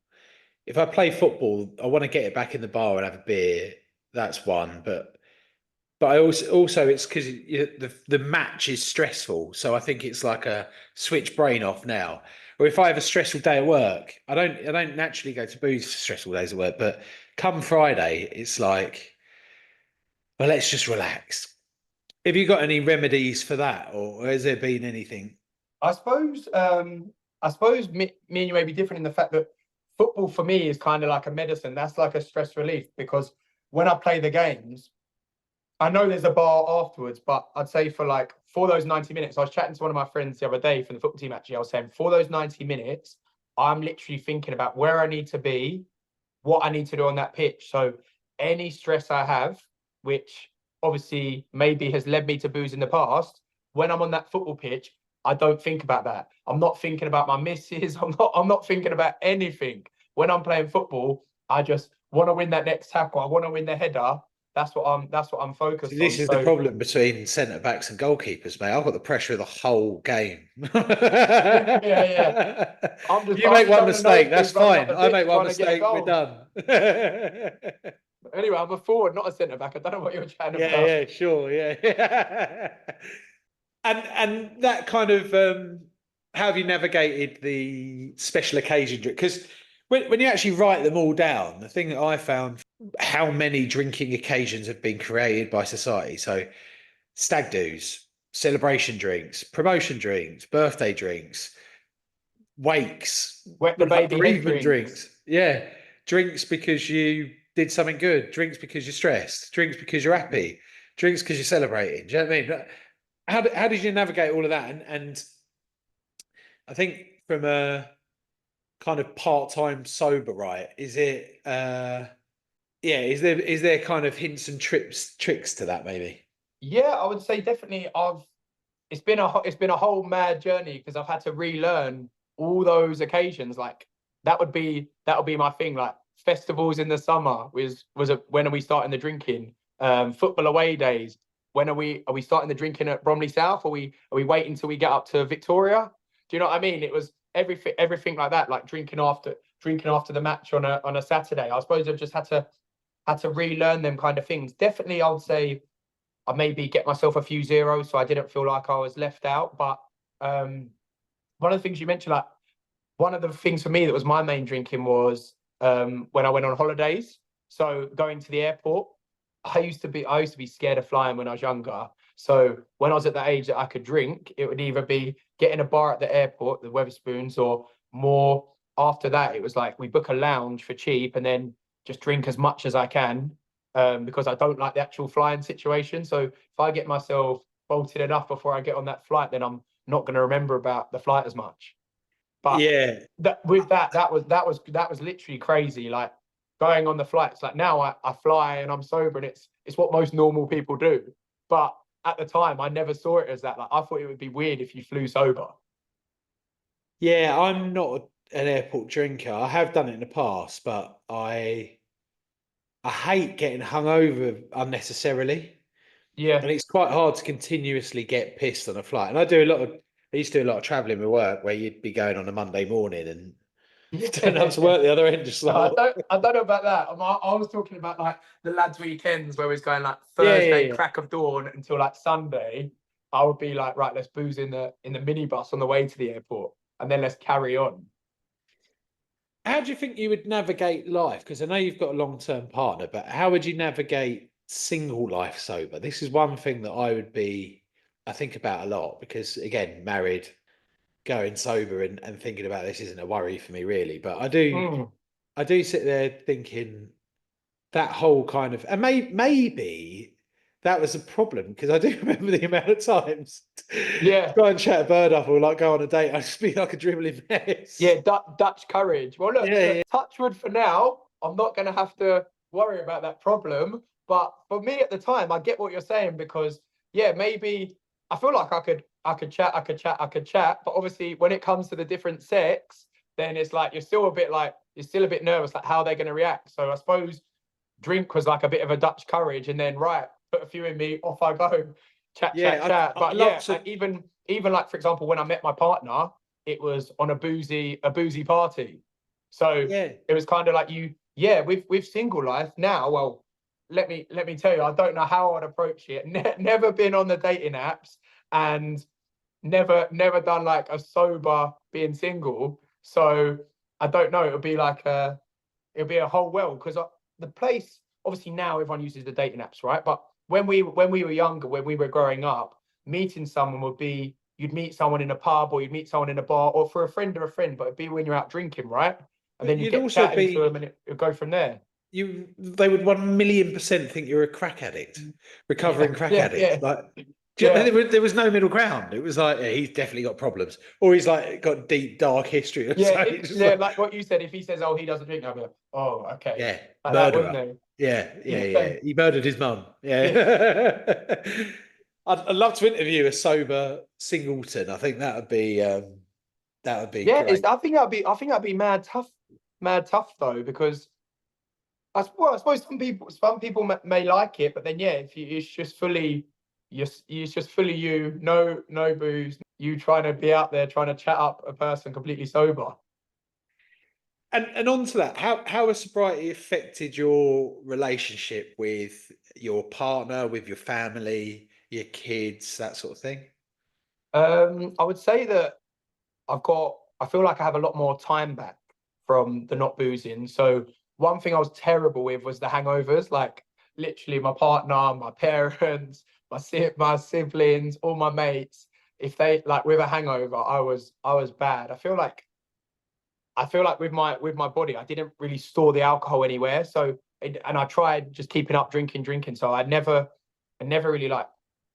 If I play football, I want to get it back in the bar and have a beer. that's one. But I also it's because the match is stressful, so I think it's like a switch brain off now. Or if I have a stressful day at work, I don't naturally go to booze for stressful days at work, but come Friday, it's like, well, let's just relax. Have you got any remedies for that, or has there been anything? I suppose me and you may be different in the fact that football for me is kind of like a medicine. That's like a stress relief because when I play the games, I know there's a bar afterwards, but I'd say for those 90 minutes, I was chatting to one of my friends the other day from the football team. Actually, I was saying for those 90 minutes, I'm literally thinking about where I need to be, what I need to do on that pitch. So any stress I have, which obviously maybe has led me to booze in the past, when I'm on that football pitch, I don't think about that. I'm not thinking about my misses. I'm not thinking about anything. When I'm playing football, I just want to win that next tackle. I want to win the header. That's what I'm See, focused this on. is the So problem between centre backs and goalkeepers, mate. I've got the pressure of the whole game. yeah. I'm just You make one having a mistake, that's nosebleed running up fine. the I pitch make one trying to get a mistake, we're goal. done. Anyway, I'm a forward, not a centre back. I don't know what you're chatting Yeah, about. yeah, sure, yeah. And that kind of how have you navigated the special occasion drink? Because when you actually write them all down, the thing that I found, how many drinking occasions have been created by society. So stag do's, celebration drinks, promotion drinks, birthday drinks, wakes, Wet the like baby head bereavement drinks. drinks. Yeah. Drinks because you did something good, drinks because you're stressed, drinks because you're happy, drinks because you're celebrating. Do you know what I mean? How did you navigate all of that? And I think from a kind of part-time sober, right? Is it yeah, is there kind of hints and tricks to that maybe? Yeah, I would say definitely. It's been a whole mad journey because I've had to relearn all those occasions. Like that would be my thing. Like festivals in the summer when are we starting the drinking? Football away days. When are we starting the drinking at Bromley South? Are we waiting till we get up to Victoria? Do you know what I mean? It was everything like that. Like drinking after the match on a Saturday. I suppose I've just had to relearn them kind of things. Definitely, I would say I maybe get myself a few zeros so I didn't feel like I was left out. But one of the things you mentioned, like one of the things for me that was my main drinking was when I went on holidays. So going to the airport, I used to be scared of flying when I was younger. So when I was at that age that I could drink, it would either be getting a bar at the airport, the Weatherspoons, or more after that, it was like we book a lounge for cheap and then just drink as much as I can because I don't like the actual flying situation. So if I get myself bolted enough before I get on that flight, then I'm not going to remember about the flight as much. But Yeah. that was literally crazy. Like going on the flights. Like now I fly and I'm sober and it's what most normal people do. But at the time, I never saw it as that. Like I thought it would be weird if you flew sober. Yeah, I'm not an airport drinker. I have done it in the past, but I hate getting hungover unnecessarily. Yeah. And it's quite hard to continuously get pissed on a flight. And I used to do a lot of traveling with work where you'd be going on a Monday morning and turn up to Yeah. work the other end just No, like, I what? don't. I don't know about that. I was talking about like the lads' weekends where it's going like Yeah, yeah, Thursday yeah. crack of dawn until like Sunday. I would be like, right, let's booze in the minibus on the way to the airport, and then let's carry on. How do you think you would navigate life? Because I know you've got a long-term partner, but how would you navigate single life sober? This is one thing that I think about a lot because again, married, going sober and thinking about this isn't a worry for me really. But Mm. I do sit there thinking that whole kind of, and maybe that was a problem because I do remember the amount of times Yeah, try and chat a bird up or like go on a date, I'd just be like a dribbling mess. yeah, Dutch courage. Well, Yeah, look, yeah. touch wood for now. I'm not going to have to worry about that problem. But for me at the time, I get what you're saying because yeah, maybe I feel like I could chat. But obviously, when it comes to the different sex, then it's like you're still a bit nervous, like how they're going to react. So I suppose drink was like a bit of a Dutch courage, and then right, put a few in me, off I go, chat, chat, Yeah, chat. But yeah, lots of even like for example, when I met my partner, it was on a boozy party. So yeah. it was kind of like yeah, with single life now. Well, let me tell you, I don't know how I'd approach it. Never been on the dating apps, and never done like a sober being single. So I don't know. It'll be a whole world, because the place, obviously now everyone uses the dating apps, right? But when we were younger, when we were growing up, meeting someone would be, you'd meet someone in a pub, or you'd meet someone in a bar, or for a friend of a friend, but it'd be when you're out drinking, right? And But then you you'd get also chatting to be them, and it'll go from there. they would 1,000,000% think you're a crack addict, recovering crack addict. Like, Yeah. there was no middle ground. It was like, yeah, he's definitely got problems, or he's like got deep dark history. Or Yeah, something. Just like what you said. If he says, "Oh, he doesn't drink," I'll be like, "Oh, okay." yeah, Like that, murderer. wouldn't Yeah. He murdered his mum. he? Yeah. I'd love to interview a sober singleton. I think that would be Yeah, great. I think that'd be mad tough though, because I suppose some people may like it, but then yeah, if you it's just fully it's just fully you, no booze, you trying to be out there trying to chat up a person completely sober. And on to that, how has sobriety affected your relationship with your partner, with your family, your kids, that sort of thing? I would say that I feel like I have a lot more time back from the not boozing. So one thing I was terrible with was the hangovers. Like literally my partner, my parents, my siblings, all my mates, if they like with a hangover, I was bad. I feel like with my body, I didn't really store the alcohol anywhere. So and I tried just keeping up drinking. So I never really like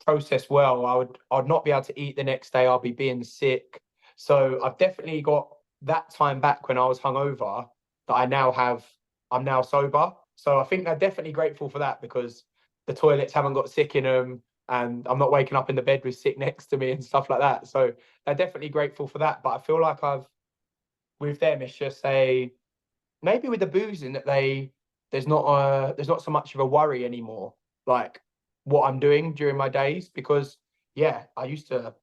processed well. I'd not be able to eat the next day. I'll be being sick. So I've definitely got that time back when I was hungover that I'm now sober. So I think they're definitely grateful for that, because the toilets haven't got sick in them, and I'm not waking up in the bed with sick next to me and stuff like that. So they're definitely grateful for that. But I feel like with them, it's just maybe with the boozing that there's not so much of a worry anymore, like what I'm doing during my days, because yeah, I used to,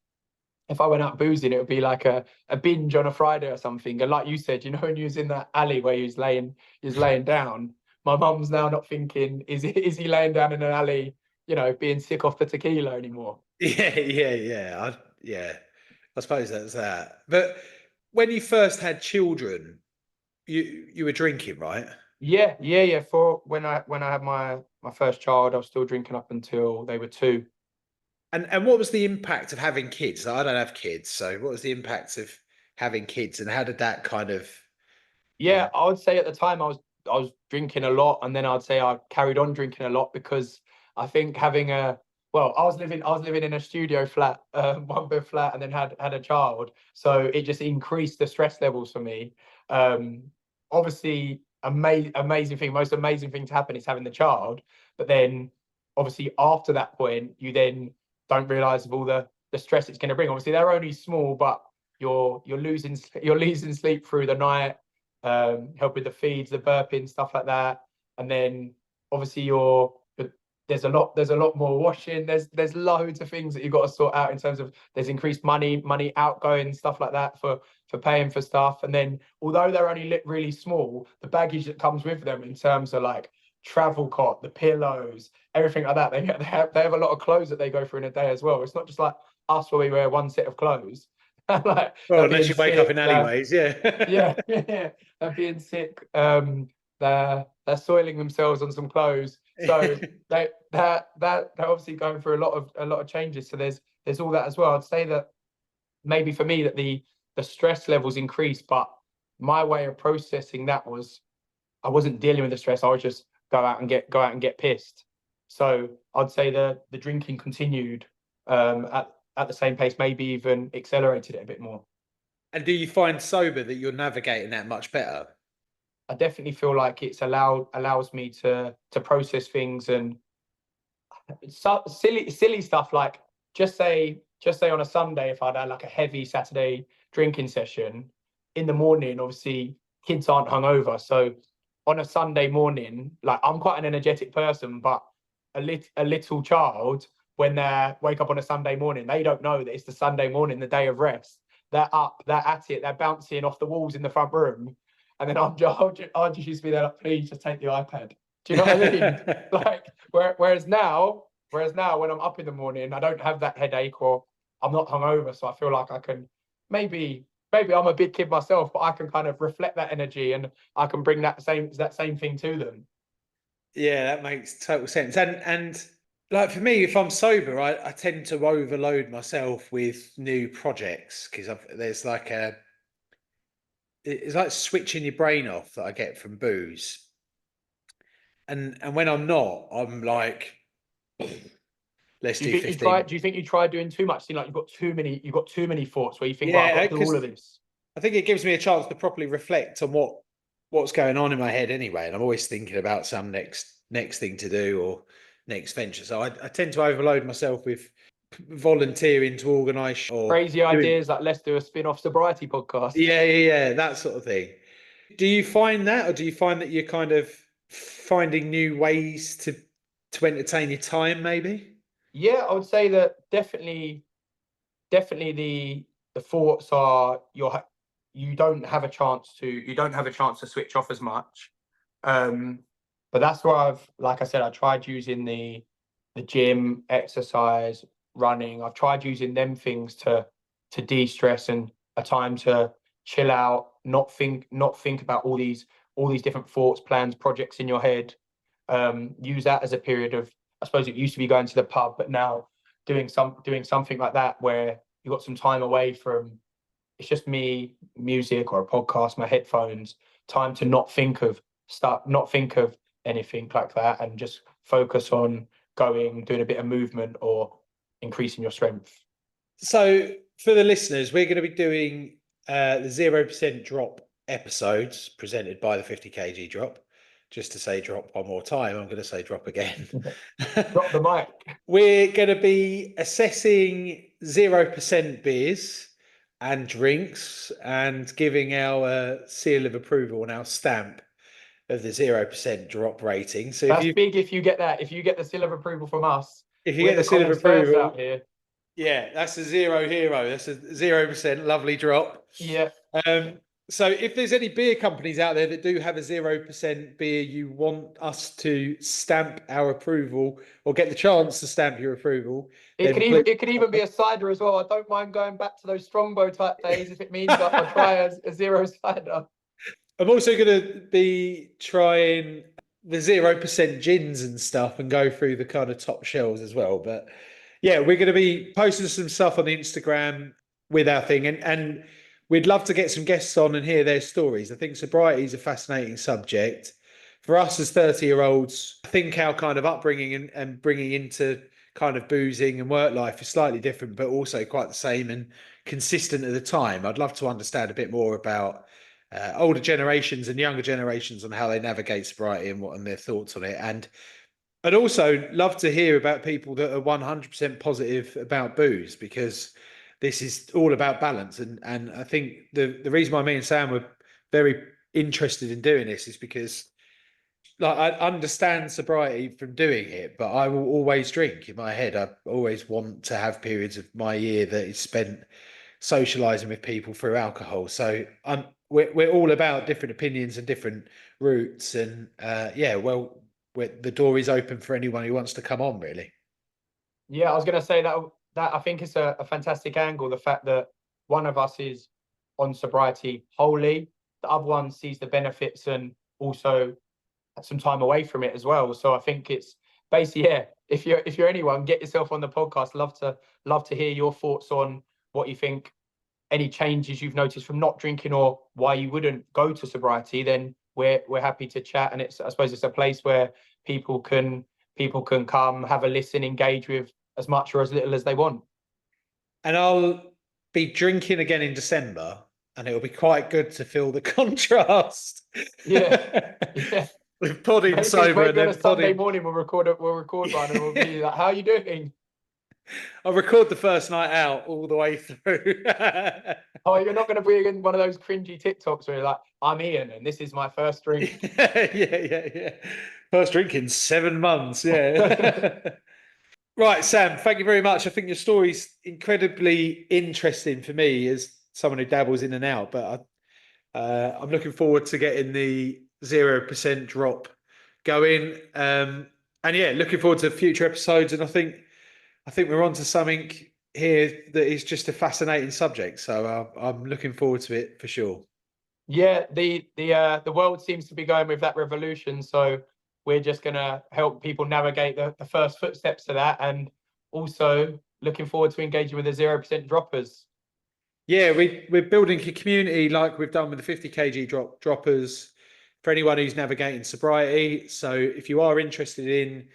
if I went out boozing, it would be like a binge on a Friday or something. And like you said, you know, when you was in that alley where he was laying down, my mum's now not thinking, is he laying down in an alley, you know, being sick off the tequila anymore? Yeah. I suppose that's that. But when you first had children, you were drinking, right? Yeah. For when I had my first child, I was still drinking up until they were 2. And what was the impact of having kids? I don't have kids, so what was the impact of having kids, and how did that kind of, you know? Yeah, I would say at the time I was drinking a lot, and then I'd say I carried on drinking a lot, because I think having a well, I was living in a studio flat, one bed flat, and then had a child, so it just increased the stress levels for me. Um, Obviously, amazing thing, most amazing thing to happen is having the child, but then obviously after that point, you then don't realize of all the stress it's going to bring. Obviously, they're only small, but you're losing sleep through the night, help with the feeds, the burping, stuff like that. And then obviously there's a lot more washing. There's loads of things that you've got to sort out in terms of there's increased money outgoing, stuff like that for paying for stuff. And then although they're only really small, the baggage that comes with them in terms of like travel cot, the pillows, everything like that. They have a lot of clothes that they go through in a day as well. It's not just like us where we wear one set of clothes. Like Well, they're unless being you wake up sick, in alleyways, yeah. they're being sick. They're soiling themselves on some clothes. So they're obviously going through a lot of changes. So there's all that as well. I'd say that maybe for me that the stress levels increased, but my way of processing that was I wasn't dealing with the stress. I would just go out and get pissed. So I'd say the drinking continued at the same pace, maybe even accelerated it a bit more. And do you find sober that you're navigating that much better? I definitely feel like it's allows me to process things, and so silly stuff like just say on a Sunday, if I'd had like a heavy Saturday drinking session in the morning, obviously kids aren't hungover, so on a Sunday morning, like I'm quite an energetic person, but a little child, when they wake up on a Sunday morning, they don't know that it's the Sunday morning, the day of rest. They're up, they're at it, they're bouncing off the walls in the front room, and then I'll just used to be there like, please just take the iPad. Do you know what I mean? Like, whereas now when I'm up in the morning, I don't have that headache or I'm not hungover, so I feel like I can maybe I'm a big kid myself, but I can kind of reflect that energy and I can bring that same thing to them. Yeah, that makes total sense. And like for me, if I'm sober, I tend to overload myself with new projects because there's like it's like switching your brain off that I get from booze. And when I'm not, I'm like, let's do 15. Do you think you tried doing too much? Like you've got too many thoughts where you think, right, I've Yeah, got to do all because of this. I think it gives me a chance to properly reflect on what's going on in my head anyway. And I'm always thinking about some next thing to do or next venture. So I tend to overload myself with volunteering to organise or Crazy doing, ideas like let's do a spin-off sobriety podcast. yeah, that sort of thing. Do you find that, or do you find that you're kind of finding new ways to entertain your time, maybe? Yeah, I would say that definitely the thoughts are you don't have a chance to switch off as much. But that's why like I said, I tried using the gym, exercise, running. I've tried using them things to de-stress and a time to chill out, not think about all these different thoughts, plans, projects in your head. Use that as a period of, I suppose it used to be going to the pub, but now doing something like that where you got some time away from, it's just me, music or a podcast, my headphones, time to not think of anything like that and just focus on doing a bit of movement or increasing your strength. So for the listeners, we're going to be doing the 0% drop episodes presented by the 50 kg drop. Just to say drop one more time, I'm going to say drop again. Drop the mic. We're going to be assessing 0% beers and drinks and giving our seal of approval and our stamp of the 0% drop rating. So That's big if you get the seal of approval from us. if you We're get the seal of connoisseurs approval out here. yeah, that's a zero hero. That's a 0% lovely drop. Yeah. So if there's any beer companies out there that do have a 0% beer you want us to stamp our approval or get the chance to stamp your approval, It could even be a cider as well. I don't mind going back to those Strongbow type days if it means I'll try a zero cider. I'm also going to be trying the 0% gins and stuff and go through the kind of top shelves as well. But yeah, we're going to be posting some stuff on the Instagram with our thing, and we'd love to get some guests on and hear their stories. I think sobriety is a fascinating subject. For us as 30-year-olds, I think our kind of upbringing and bringing into kind of boozing and work life is slightly different, but also quite the same and consistent at the time. I'd love to understand a bit more about older generations and younger generations on how they navigate sobriety and their thoughts on it. And I'd also love to hear about people that are 100% positive about booze, because this is all about balance. And I think the reason why me and Sam were very interested in doing this is because like I understand sobriety from doing it, but I will always drink in my head. I always want to have periods of my year that is spent socializing with people through alcohol. So we're all about different opinions and different routes. And the door is open for anyone who wants to come on, really. Yeah, I was going to say that I think it's a fantastic angle. The fact that one of us is on sobriety wholly, the other one sees the benefits and also had some time away from it as well. So I think it's basically, yeah, if you're anyone, get yourself on the podcast. Love to hear your thoughts on what you think, any changes you've noticed from not drinking or why you wouldn't go to sobriety. Then we're happy to chat, and I suppose it's a place where people can come, have a listen, engage with as much or as little as they want. And I'll be drinking again in December, and it'll be quite good to feel the contrast. Yeah. With podding sober and then Sunday morning we'll record one and we'll be like, how are you doing? I'll record the first night out all the way through. Oh, you're not going to be in one of those cringy TikToks where you're like, I'm Ian and this is my first drink. Yeah. First drink in 7 months, yeah. Right, Sam, thank you very much. I think your story's incredibly interesting for me as someone who dabbles in and out, but I'm looking forward to getting the 0% drop going. And yeah, looking forward to future episodes. And I think we're on to something here that is just a fascinating subject. So I'm looking forward to it for sure. Yeah, the world seems to be going with that revolution. So we're just gonna help people navigate the first footsteps to that, and also looking forward to engaging with the 0% droppers. Yeah, we're building a community like we've done with the 50 kg droppers for anyone who's navigating sobriety. So if you are interested in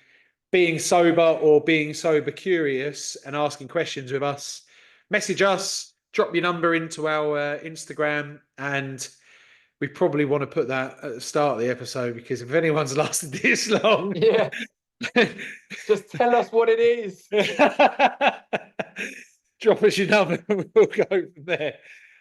being sober or being sober curious and asking questions with us, message us, drop your number into our Instagram, and we probably want to put that at the start of the episode, because if anyone's lasted this long, Yeah, just tell us what it is. Drop us your number and we'll go from there.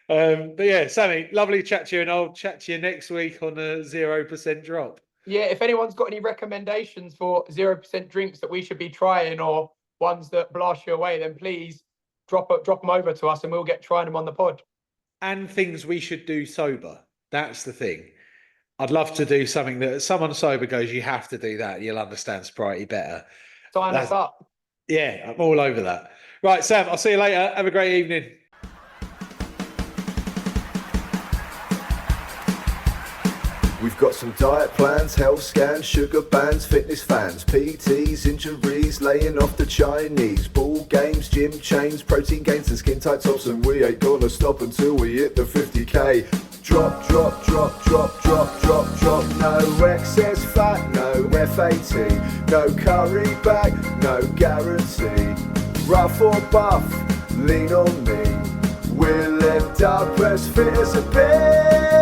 But yeah, Sammy, lovely to chat to you, and I'll chat to you next week on a 0% drop. Yeah, if anyone's got any recommendations for 0% drinks that we should be trying, or ones that blast you away, then please drop them over to us and we'll get trying them on the pod. And things we should do sober. That's the thing. I'd love to do something that someone sober goes, you have to do that. You'll understand sobriety better. Sign us up. Yeah, I'm all over that. Right, Sam, I'll see you later. Have a great evening. We've got some diet plans, health scans, sugar bans, fitness fans, PTs, injuries, laying off the Chinese, ball games, gym chains, protein gains and skin tight tops, and we ain't gonna stop until we hit the 50k. Drop, drop, drop, drop, drop, drop, drop. No excess fat, no FAT, no curry bag, no guarantee. Rough or buff, lean on me. We'll end up as fit as a bear.